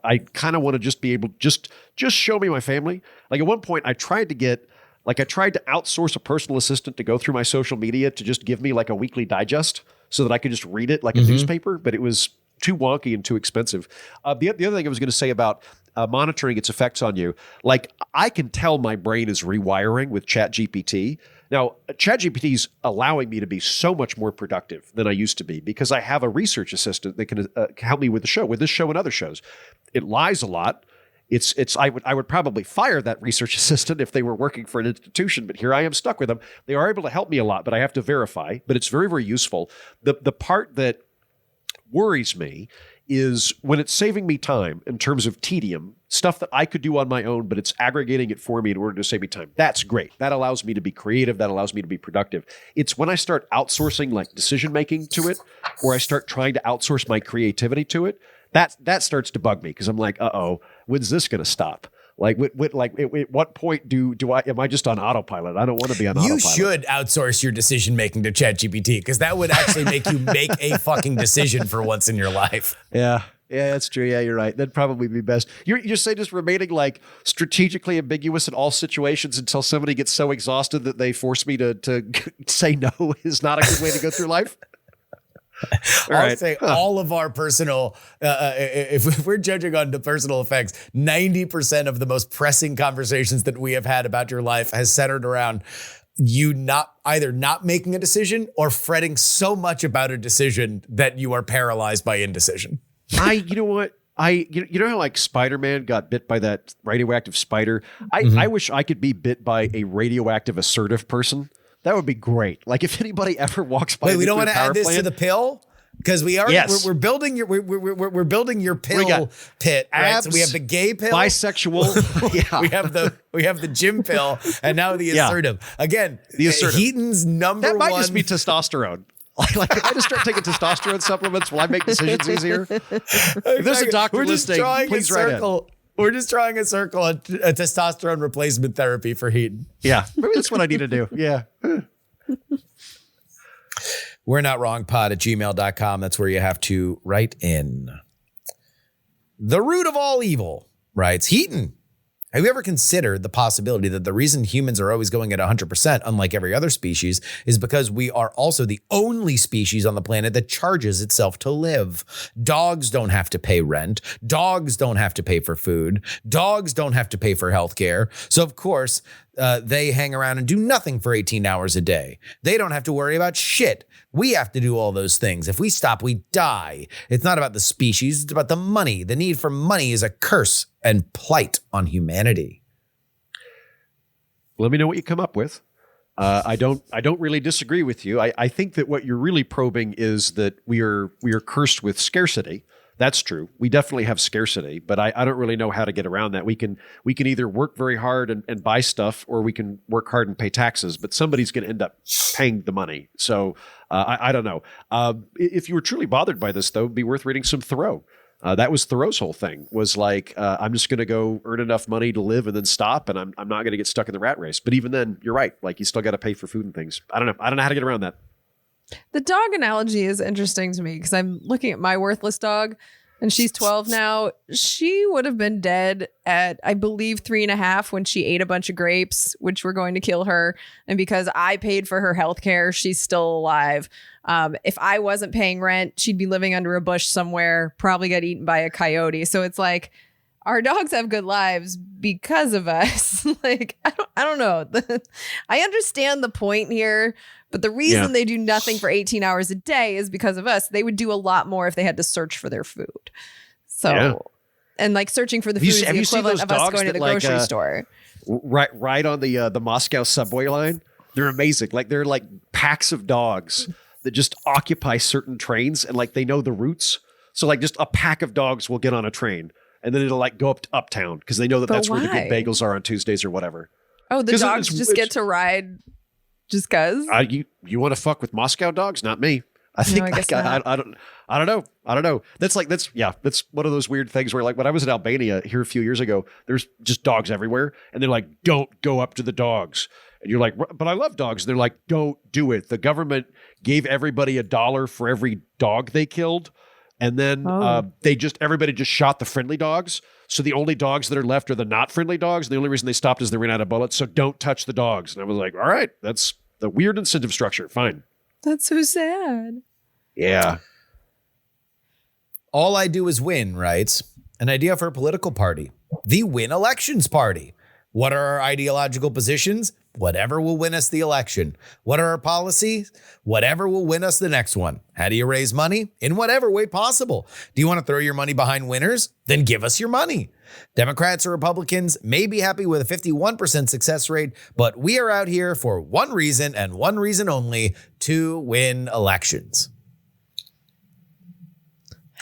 I kind of want to just be able just show me my family. Like, at one point, I tried to outsource a personal assistant to go through my social media to just give me like a weekly digest, so that I could just read it like a newspaper, but it was too wonky and too expensive. The other thing I was going to say about monitoring its effects on you, like, I can tell my brain is rewiring with ChatGPT. Now, ChatGPT is allowing me to be so much more productive than I used to be, because I have a research assistant that can help me with this show and other shows. It lies a lot. I would probably fire that research assistant if they were working for an institution, but here I am stuck with them. They are able to help me a lot, but I have to verify. But it's very, very useful. The part that worries me is when it's saving me time in terms of tedium, stuff that I could do on my own, but it's aggregating it for me in order to save me time. That's great. That allows me to be creative. That allows me to be productive. It's when I start outsourcing like decision making to it, or I start trying to outsource my creativity to it, that starts to bug me, because I'm like, when's this going to stop? Like, at what point am I just on autopilot? I don't want to be on autopilot. You should outsource your decision making to ChatGPT, because that would actually make you make a fucking decision for once in your life. Yeah. Yeah, that's true. Yeah, you're right. That'd probably be best. You're saying just remaining like strategically ambiguous in all situations until somebody gets so exhausted that they force me to say no is not a good way to go through life. I'll say all of our personal, if we're judging on the personal effects, 90% of the most pressing conversations that we have had about your life has centered around you either not making a decision or fretting so much about a decision that you are paralyzed by indecision. You know what? You know how like Spider-Man got bit by that radioactive spider? I wish I could be bit by a radioactive assertive person. That would be great. Like if anybody ever walks by, we don't want to add this to the pill because we are we're building we're building your pill pit. Right? Abs, so we have the gay pill, bisexual. Yeah, we have the gym pill, and now the assertive. Again, the assertive. Heaton's number that might one. Just be testosterone. Like if I just start taking testosterone supplements, will I make decisions easier? If there's a doctor listening, please write in. We're just trying a circle, a testosterone replacement therapy for Heaton. Yeah, maybe that's what I need to do. Yeah. We're not wrong pod at gmail.com. That's where you have to write in. The root of all evil, writes Heaton. Have you ever considered the possibility that the reason humans are always going at 100%, unlike every other species, is because we are also the only species on the planet that charges itself to live? Dogs don't have to pay rent. Dogs don't have to pay for food. Dogs don't have to pay for healthcare. So, of course, they hang around and do nothing for 18 hours a day. They don't have to worry about shit. We have to do all those things. If we stop, we die. It's not about the species. It's about the money. The need for money is a curse and plight on humanity. Let me know what you come up with. I don't really disagree with you. I think that what you're really probing is that we are cursed with scarcity. That's true. We definitely have scarcity, but I don't really know how to get around that. We can either work very hard and buy stuff, or we can work hard and pay taxes, but somebody's going to end up paying the money. So I don't know. If you were truly bothered by this, though, it'd be worth reading some Thoreau. That was Thoreau's whole thing, was like, I'm just going to go earn enough money to live and then stop, and I'm not going to get stuck in the rat race. But even then, you're right. Like, you still got to pay for food and things. I don't know how to get around that. The dog analogy is interesting to me because I'm looking at my worthless dog and she's 12 now. She would have been dead at, I believe, 3.5 when she ate a bunch of grapes, which were going to kill her. And because I paid for her health care, she's still alive. If I wasn't paying rent, she'd be living under a bush somewhere, probably got eaten by a coyote. So it's like, our dogs have good lives because of us. Like, I don't know. I understand the point here, but the reason they do nothing for 18 hours a day is because of us. They would do a lot more if they had to search for their food. So, and like searching for the food is the equivalent of us going to the grocery store. Right on the Moscow subway line. They're amazing. Like, they're like packs of dogs that just occupy certain trains, and like they know the routes. So like just a pack of dogs will get on a train. And then it'll like go up to Uptown because they know that that's where the good bagels are on Tuesdays or whatever. Oh, the dogs just get to ride just cause? You want to fuck with Moscow dogs? Not me. I think I don't know. That's one of those weird things where, like, when I was in Albania here a few years ago, there's just dogs everywhere. And they're like, don't go up to the dogs. And you're like, but I love dogs. And they're like, don't do it. The government gave everybody $1 for every dog they killed. And then everybody just shot the friendly dogs. So the only dogs that are left are the not friendly dogs. And the only reason they stopped is they ran out of bullets. So don't touch the dogs. And I was like, all right, that's the weird incentive structure. Fine. That's so sad. Yeah. All I do is win, writes. An idea for a political party. The Win Elections Party. What are our ideological positions? Whatever will win us the election. What are our policies? Whatever will win us the next one. How do you raise money? In whatever way possible. Do you want to throw your money behind winners? Then give us your money. Democrats or Republicans may be happy with a 51% success rate, but we are out here for one reason and one reason only: to win elections.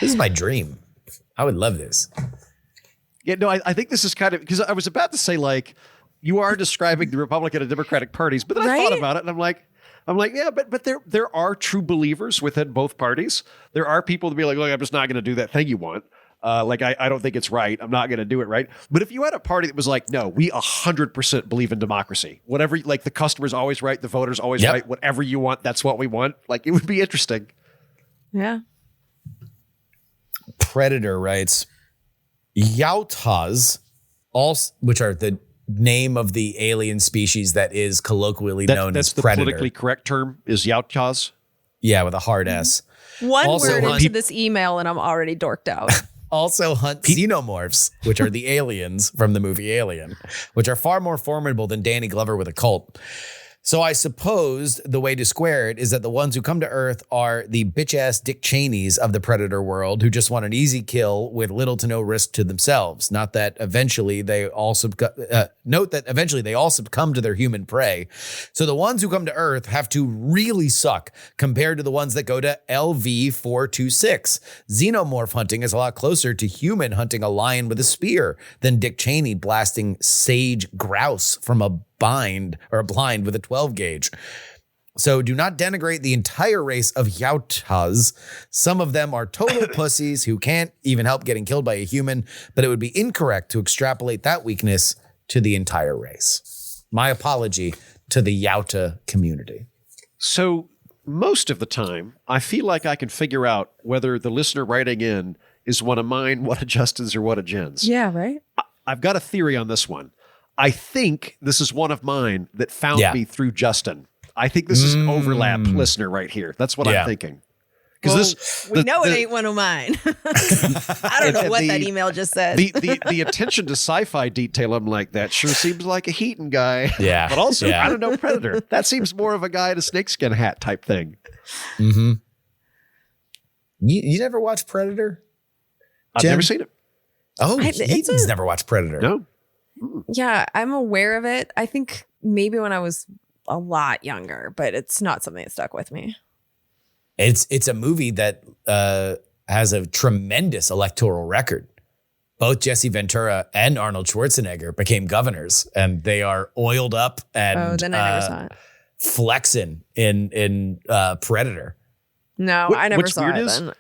This is my dream. I would love this. Yeah, no, I think this is kind of, because I was about to say, like, you are describing the Republican and Democratic parties, but then I thought about it and I'm like, yeah, but there are true believers within both parties. There are people to be like, look, I'm just not going to do that thing you want. I don't think it's right. I'm not going to do it right. But if you had a party that was like, no, we 100% believe in democracy. Whatever, like, the customer's always right, the voter's always right. Whatever you want, that's what we want. Like, it would be interesting. Yeah. Predator writes, Yautas, which are the name of the alien species that is colloquially known as That's the predator. politically correct term is Yautjas. Yeah, with a hard S. One Also, word hunt- into this email and I'm already dorked out. Also hunt xenomorphs, which are the aliens from the movie Alien, which are far more formidable than Danny Glover with a cult. So I suppose the way to square it is that the ones who come to Earth are the bitch-ass Dick Cheneys of the Predator world who just want an easy kill with little to no risk to themselves. Note that eventually they all succumb to their human prey. So the ones who come to Earth have to really suck compared to the ones that go to LV-426. Xenomorph hunting is a lot closer to human hunting a lion with a spear than Dick Cheney blasting sage grouse from a blind with a 12 gauge. So do not denigrate the entire race of Yautas. Some of them are total pussies who can't even help getting killed by a human, but it would be incorrect to extrapolate that weakness to the entire race. My apology to the Yauta community. So most of the time, I feel like I can figure out whether the listener writing in is one of mine, one of Justin's, or one of Jen's. Yeah, right? I've got a theory on this one. I think this is one of mine that found me through Justin. I think this is an overlap listener right here. That's what I'm thinking. Because we know it ain't one of mine. I don't know what that email just said. The attention to sci-fi detail I'm like, that sure seems like a Heaton guy. Yeah. But also, I don't know, Predator. That seems more of a guy in a snakeskin hat type thing. Mm-hmm. You never watched Predator? I've Jen? never seen it. Oh, Heaton's never watched Predator. No. Yeah, I'm aware of it. I think maybe when I was a lot younger, but it's not something that stuck with me. It's a movie that has a tremendous electoral record. Both Jesse Ventura and Arnold Schwarzenegger became governors, and they are oiled up and then I never saw it. Flexing in Predator. No, I never saw it is, then.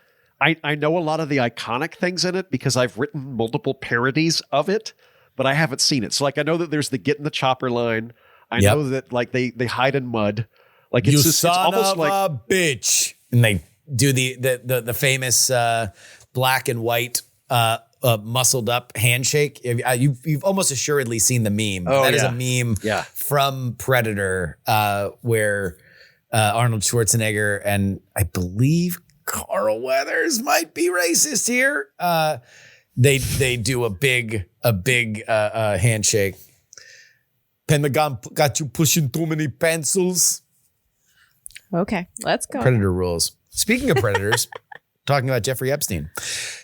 I know a lot of the iconic things in it because I've written multiple parodies of it, but I haven't seen it. So like I know that there's the get in the chopper line. I know that like they hide in mud. Like it's it's almost like a bitch. And they do the famous black and white muscled up handshake. You've almost assuredly seen the meme. Oh, that is a meme from Predator where Arnold Schwarzenegger and I believe Carl Weathers might be racist here. They do a big handshake. Pentagon got you pushing too many pencils. Okay, let's go. Predator rules. Speaking of predators, talking about Jeffrey Epstein.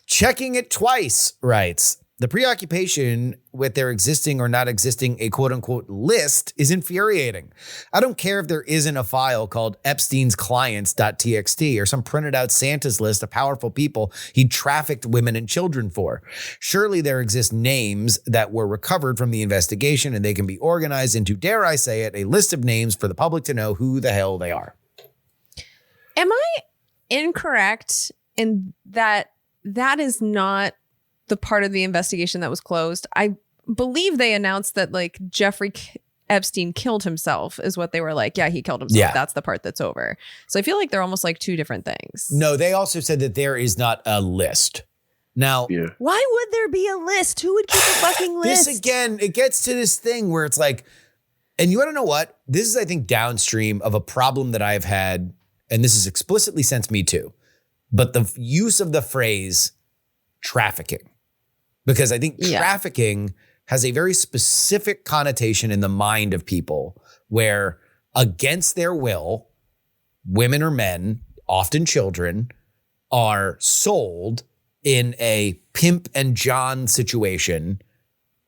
Checking it twice writes, the preoccupation with there existing or not existing a quote unquote list is infuriating. I don't care if there isn't a file called Epstein's clients.txt or some printed out Santa's list of powerful people he trafficked women and children for. Surely there exist names that were recovered from the investigation and they can be organized into, dare I say it, a list of names for the public to know who the hell they are. Am I incorrect in that is not the part of the investigation that was closed? I believe they announced that like Jeffrey Epstein killed himself is what they were like. Yeah, he killed himself. Yeah. That's the part that's over. So I feel like they're almost like two different things. No, they also said that there is not a list. Now, why would there be a list? Who would keep a fucking list? This again, it gets to this thing where it's like, and you want to know what? This is, I think, downstream of a problem that I've had, and this is explicitly since Me Too, but the use of the phrase trafficking. Because I think trafficking has a very specific connotation in the mind of people where against their will, women or men, often children, are sold in a pimp and John situation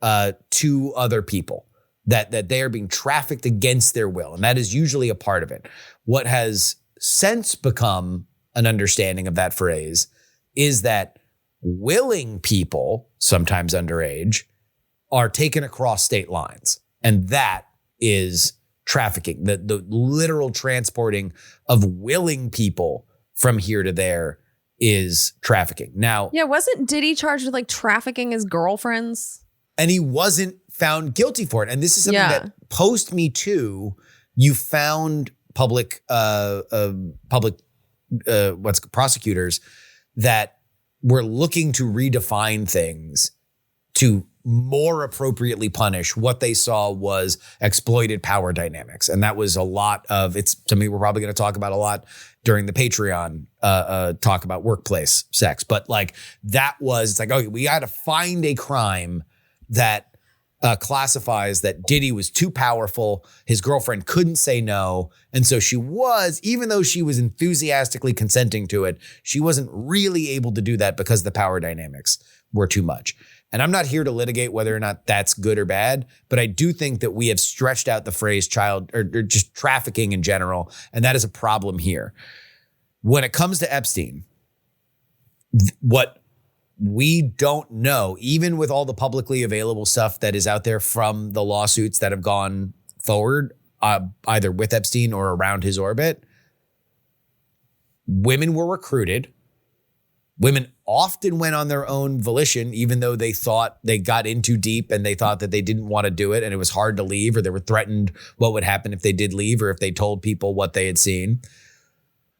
to other people, that they are being trafficked against their will. And that is usually a part of it. What has since become an understanding of that phrase is that willing people, sometimes underage, are taken across state lines. And that is trafficking. The literal transporting of willing people from here to there is trafficking. Now, wasn't Diddy charged with like trafficking his girlfriends? And he wasn't found guilty for it. And this is something that post Me Too, you found prosecutors that we're looking to redefine things to more appropriately punish what they saw was exploited power dynamics. And that was a lot of, it's something we're probably going to talk about a lot during the Patreon talk about workplace sex. But like that was, it's like, okay, we got to find a crime that classifies that Diddy was too powerful. His girlfriend couldn't say no. And so she was, even though she was enthusiastically consenting to it, she wasn't really able to do that because the power dynamics were too much. And I'm not here to litigate whether or not that's good or bad, but I do think that we have stretched out the phrase child or just trafficking in general. And that is a problem here. When it comes to Epstein, what we don't know, even with all the publicly available stuff that is out there from the lawsuits that have gone forward, either with Epstein or around his orbit, women were recruited. Women often went on their own volition, even though they thought they got in too deep and they thought that they didn't want to do it and it was hard to leave, or they were threatened what would happen if they did leave or if they told people what they had seen.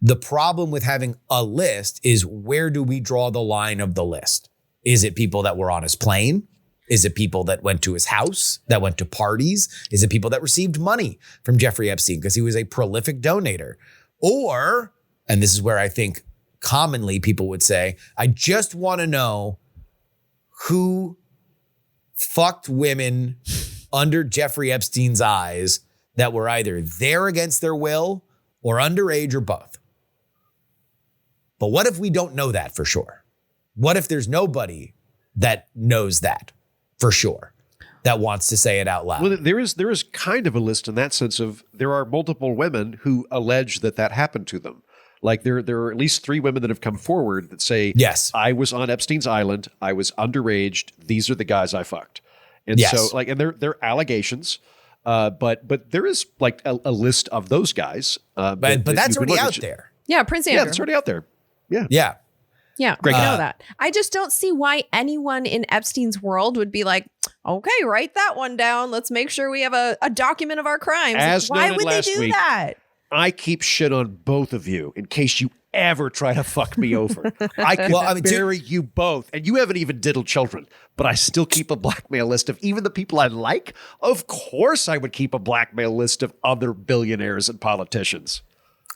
The problem with having a list is, where do we draw the line of the list? Is it people that were on his plane? Is it people that went to his house, that went to parties? Is it people that received money from Jeffrey Epstein because he was a prolific donator? Or, and this is where I think commonly people would say, I just want to know who fucked women under Jeffrey Epstein's eyes that were either there against their will or underage or both. But what if we don't know that for sure? What if there's nobody that knows that for sure, that wants to say it out loud? Well, there is kind of a list in that sense of, there are multiple women who allege that happened to them. Like there are at least 3 women that have come forward that say, yes, I was on Epstein's island. I was underage. These are the guys I fucked. And yes. so like, and they're allegations. But there is like a list of those guys. But that's already out there. Yeah, Prince Andrew. Yeah, it's already out there. Yeah. Yeah. Yeah, Greg, I know that. I just don't see why anyone in Epstein's world would be like, okay, write that one down. Let's make sure we have a document of our crimes. As Why noted would they last do week, that? I keep shit on both of you in case you ever try to fuck me over. I can bury you both. And you haven't even diddled children, but I still keep a blackmail list of even the people I like. Of course I would keep a blackmail list of other billionaires and politicians.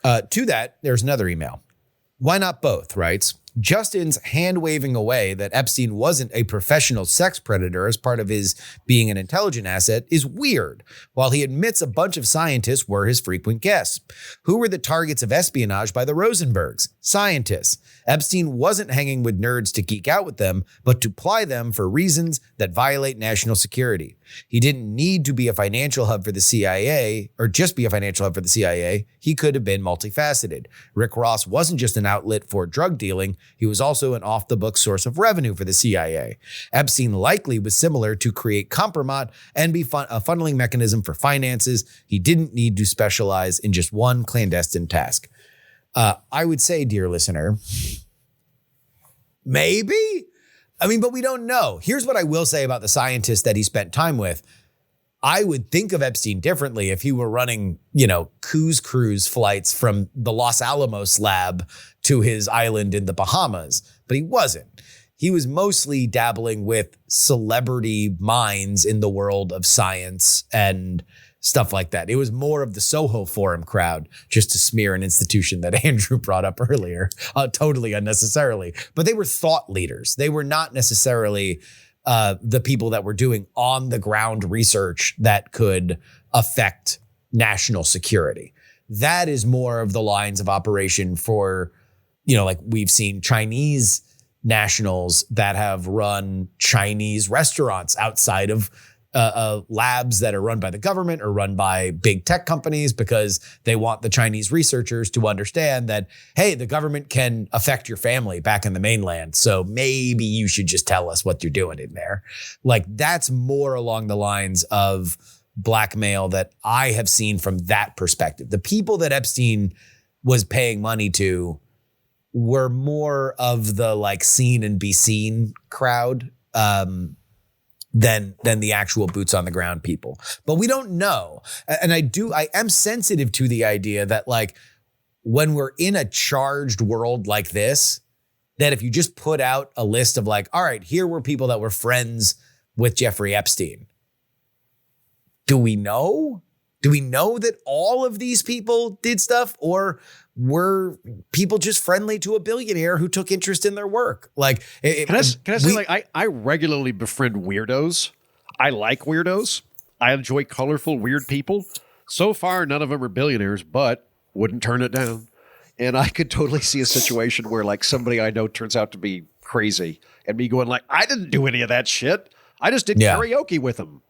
To that, there's another email. Why not both, writes, Justin's hand-waving away that Epstein wasn't a professional sex predator as part of his being an intelligent asset is weird, while he admits a bunch of scientists were his frequent guests. Who were the targets of espionage by the Rosenbergs? Scientists. Epstein wasn't hanging with nerds to geek out with them, but to ply them for reasons that violate national security. He didn't need to be a financial hub for the CIA, or just be a financial hub for the CIA. He could have been multifaceted. Rick Ross wasn't just an outlet for drug dealing. He was also an off-the-books source of revenue for the CIA. Epstein likely was similar to create compromat and be a funneling mechanism for finances. He didn't need to specialize in just one clandestine task. I would say, dear listener, maybe. I mean, but we don't know. Here's what I will say about the scientists that he spent time with. I would think of Epstein differently if he were running, cruise flights from the Los Alamos lab to his island in the Bahamas, but he wasn't. He was mostly dabbling with celebrity minds in the world of science and stuff like that. It was more of the Soho Forum crowd, just to smear an institution that Andrew brought up earlier, totally unnecessarily. But they were thought leaders. They were not necessarily the people that were doing on the ground research that could affect national security. That is more of the lines of operation for, like we've seen Chinese nationals that have run Chinese restaurants outside of labs that are run by the government or run by big tech companies, because they want the Chinese researchers to understand that, hey, the government can affect your family back in the mainland. So maybe you should just tell us what you're doing in there. Like, that's more along the lines of blackmail that I have seen from that perspective. The people that Epstein was paying money to were more of the like seen and be seen crowd, than the actual boots on the ground people. But we don't know. And I am sensitive to the idea that, like, when we're in a charged world like this, that if you just put out a list of like, all right, here were people that were friends with Jeffrey Epstein. Do we know? Do we know that all of these people did stuff, or were people just friendly to a billionaire who took interest in their work? Like, can I say, like, I regularly befriend weirdos. I like weirdos. I enjoy colorful, weird people. So far, none of them are billionaires, but wouldn't turn it down. And I could totally see a situation where like somebody I know turns out to be crazy and me going like, I didn't do any of that shit. I just did karaoke with them.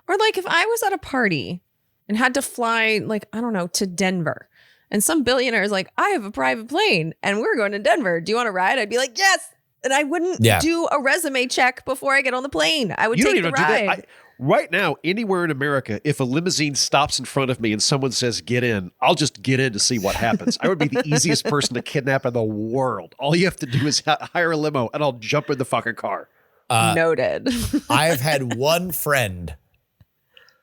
Or like if I was at a party and had to fly, like, I don't know, to Denver, and some billionaire is like, I have a private plane and we're going to Denver. Do you want to ride? I'd be like, yes. And I wouldn't do a resume check before I get on the plane. I would take the ride. Right now, anywhere in America, if a limousine stops in front of me and someone says, get in, I'll just get in to see what happens. I would be the easiest person to kidnap in the world. All you have to do is hire a limo and I'll jump in the fucking car. Noted. I have had one friend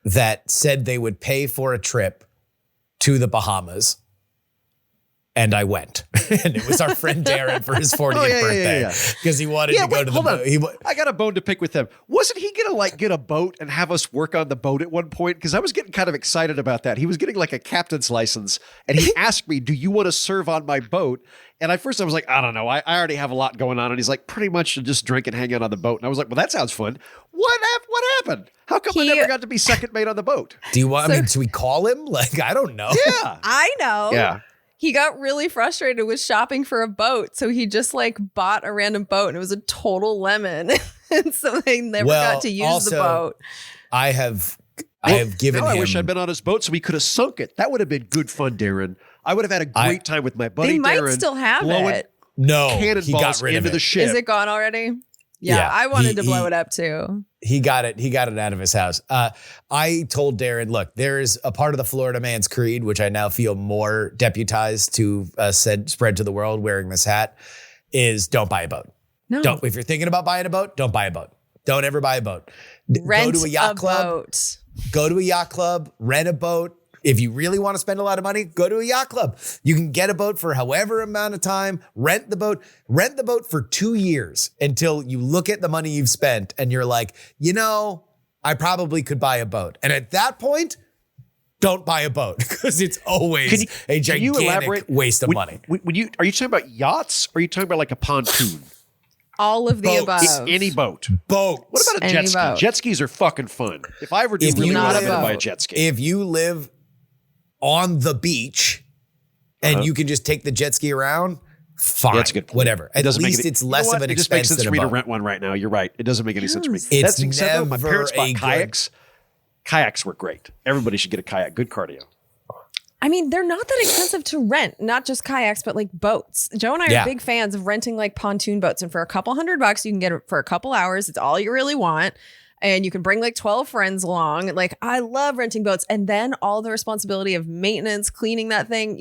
that said they would pay for a trip to the Bahamas. And I went. And it was our friend Darren for his 40th birthday. Because he wanted to go to the boat. I got a bone to pick with him. Wasn't he going to like get a boat and have us work on the boat at one point? Because I was getting kind of excited about that. He was getting like a captain's license. And he asked me, do you want to serve on my boat? And at first I was like, I don't know. I already have a lot going on. And he's like, pretty much just drink and hang out on the boat. And I was like, well, that sounds fun. What happened? How come I never got to be second mate on the boat? Do you want, should we call him? Like, I don't know. Yeah. I know. Yeah. He got really frustrated with shopping for a boat. So he just like bought a random boat and it was a total lemon. And so they never got to use the boat. I have given him. I wish I'd been on his boat so we could have sunk it. That would have been good fun, Darren. I would have had a great time with my buddy They might Darren. still have it. No, cannonballs he got rid into of the it. ship. Is it gone already? Yeah, I wanted to blow it up too. He got it out of his house. I told Darren, look, there is a part of the Florida man's creed, which I now feel more deputized to spread to the world wearing this hat, is don't buy a boat. No. Don't. If you're thinking about buying a boat, don't buy a boat. Don't ever buy a boat. Rent go to a yacht club. Boat. Go to a yacht club, rent a boat. If you really want to spend a lot of money, go to a yacht club. You can get a boat for however amount of time, rent the boat for 2 years until you look at the money you've spent and you're like, I probably could buy a boat. And at that point, don't buy a boat because it's always a gigantic waste of money. Are you talking about yachts or are you talking about like a pontoon? All of the above. Any boat. Boat. What about a jet ski? Boat. Jet skis are fucking fun. If I ever do really well, I'm going to buy a jet ski. If you live on the beach and you can just take the jet ski around, fine. That's good. Whatever. At least it's less of an expense than a boat. It just makes sense for me to rent one right now. You're right. It doesn't make any sense to me. It's never my parents bought kayaks. Kayaks were great. Everybody should get a kayak. Good cardio. I mean, they're not that expensive to rent, not just kayaks, but like boats. Joe and I are big fans of renting like pontoon boats. And for a couple $100, you can get it for a couple hours. It's all you really want. And you can bring like 12 friends along. Like, I love renting boats. And then all the responsibility of maintenance, cleaning that thing,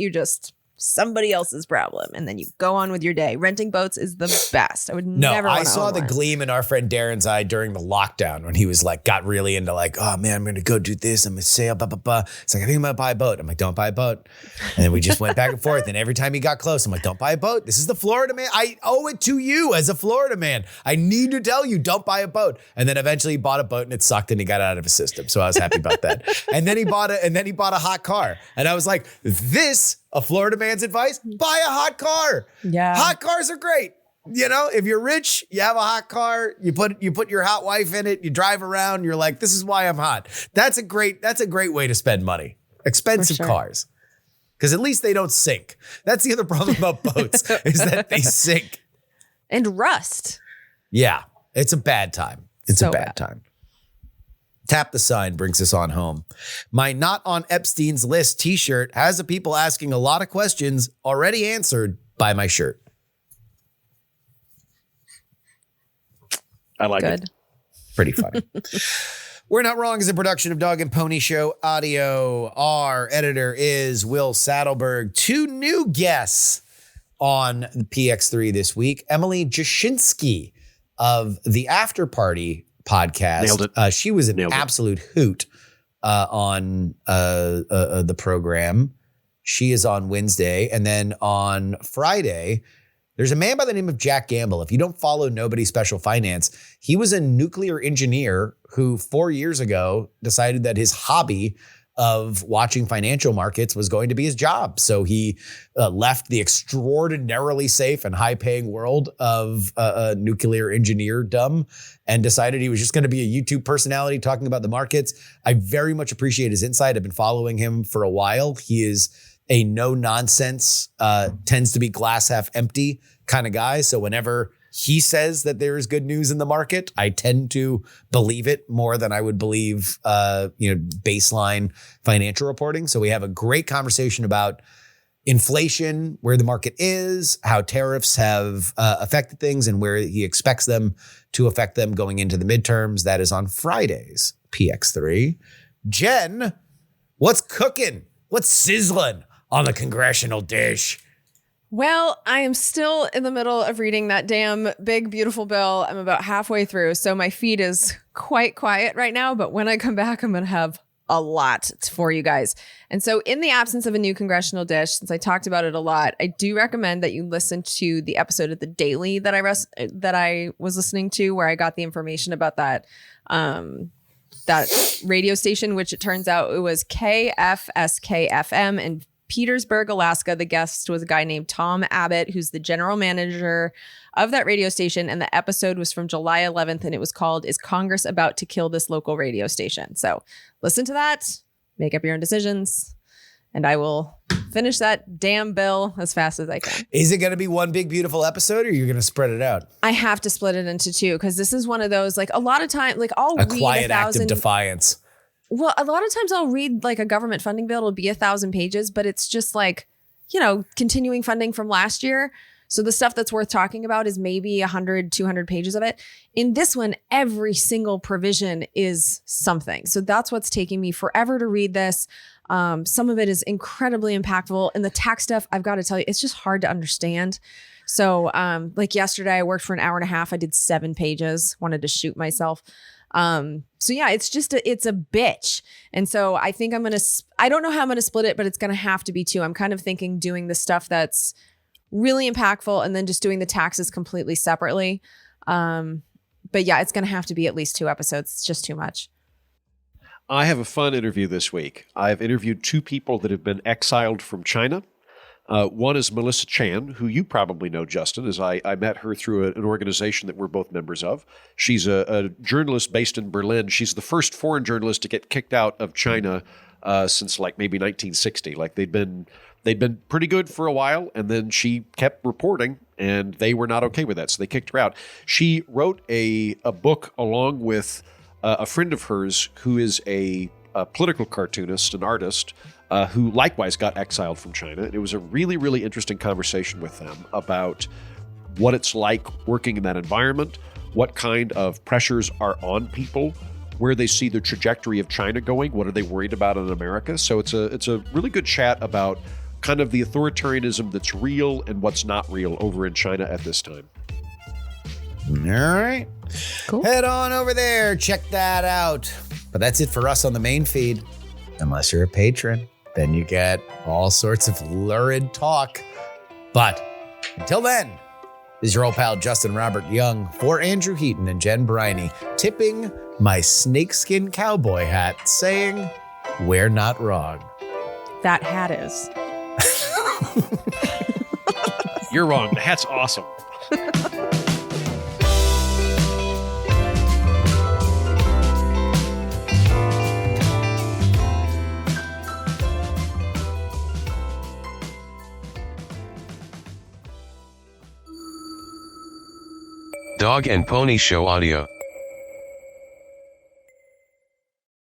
somebody else's problem. And then you go on with your day. Renting boats is the best. I would never want to saw own the one. gleam in our friend Darren's eye during the lockdown when he was like, got really into like, oh man, I'm going to go do this. I'm going to sail, blah, blah, blah. It's like, I think I'm going to buy a boat. I'm like, don't buy a boat. And then we just went back and forth. And every time he got close, I'm like, don't buy a boat. This is the Florida man. I owe it to you as a Florida man. I need to tell you, don't buy a boat. And then eventually he bought a boat and it sucked and he got it out of his system. So I was happy about that. And then he bought a hot car. And I was like, a Florida man's advice, buy a hot car. Yeah. Hot cars are great. If you're rich, you have a hot car, you put your hot wife in it, you drive around, you're like, this is why I'm hot. That's a great way to spend money. Expensive cars. Because at least they don't sink. That's the other problem about boats is that they sink. And rust. Yeah. It's a bad time. It's a bad time. Tap the Sign brings us on home. My Not on Epstein's List t-shirt has the people asking a lot of questions already answered by my shirt. I like it. Pretty funny. We're Not Wrong is a production of Dog and Pony Show Audio. Our editor is Will Saddleberg. 2 new guests on the PX3 this week. Emily Jashinsky of the After Party podcast. Nailed it. She was an absolute hoot on the program. She is on Wednesday. And then on Friday, There's a man by the name of Jack Gamble. If you don't follow Nobody Special Finance, he was a nuclear engineer who 4 years ago decided that his hobby of watching financial markets was going to be his job. So he left the extraordinarily safe and high-paying world of nuclear engineerdom and decided he was just going to be a YouTube personality talking about the markets. I very much appreciate his insight. I've been following him for a while. He is a no-nonsense, tends to be glass half empty kind of guy. So whenever he says that there is good news in the market, I tend to believe it more than I would believe, baseline financial reporting. So we have a great conversation about inflation, where the market is, how tariffs have affected things, and where he expects them to affect them going into the midterms. That is on Fridays, PX3. Jen, what's cooking? What's sizzling on the congressional dish? Well, I am still in the middle of reading that damn big, beautiful bill. I'm about halfway through, so my feed is quite quiet right now. But when I come back, I'm going to have a lot for you guys. And so in the absence of a new congressional dish, since I talked about it a lot, I do recommend that you listen to the episode of The Daily that I was listening to, where I got the information about that radio station, which it turns out it was KFSK-FM in Petersburg, Alaska. The guest was a guy named Tom Abbott, who's the general manager of that radio station. And the episode was from July 11th, and it was called, "Is Congress About to Kill This Local Radio Station?" So listen to that, make up your own decisions, and I will finish that damn bill as fast as I can. Is it going to be one big, beautiful episode, or are you going to spread it out? I have to split it into two, because this is one of those, like, a lot of time, like, I'll read quiet act of defiance. Well, a lot of times I'll read like a government funding bill. It'll be 1,000 pages, but it's just like, continuing funding from last year. So the stuff that's worth talking about is maybe 100, 200 pages of it. In this one, every single provision is something. So that's what's taking me forever to read this. Some of it is incredibly impactful. And the tax stuff, I've got to tell you, it's just hard to understand. So like yesterday, I worked for an hour and a half. I did 7 pages, wanted to shoot myself. So yeah, it's a bitch. And so I think I don't know how I'm going to split it, but it's going to have to be 2. I'm kind of thinking doing the stuff that's really impactful and then just doing the taxes completely separately. But yeah, it's going to have to be at least 2 episodes. It's just too much. I have a fun interview this week. I've interviewed 2 people that have been exiled from China. One is Melissa Chan, who you probably know, Justin, as I met her through an organization that we're both members of. She's a journalist based in Berlin. She's the first foreign journalist to get kicked out of China since like maybe 1960. Like they'd been pretty good for a while, and then she kept reporting, and they were not okay with that, so they kicked her out. She wrote a book along with a friend of hers who is a political cartoonist, an artist, who likewise got exiled from China. And it was a really, really interesting conversation with them about what it's like working in that environment, what kind of pressures are on people, where they see the trajectory of China going, what are they worried about in America. So it's a really good chat about kind of the authoritarianism that's real and what's not real over in China at this time. All right. Cool. Head on over there. Check that out. But that's it for us on the main feed. Unless you're a patron, then you get all sorts of lurid talk. But until then, this is your old pal Justin Robert Young for Andrew Heaton and Jen Briney, tipping my snakeskin cowboy hat, saying, "We're not wrong." That hat is. You're wrong. The hat's awesome. Dog and Pony Show audio.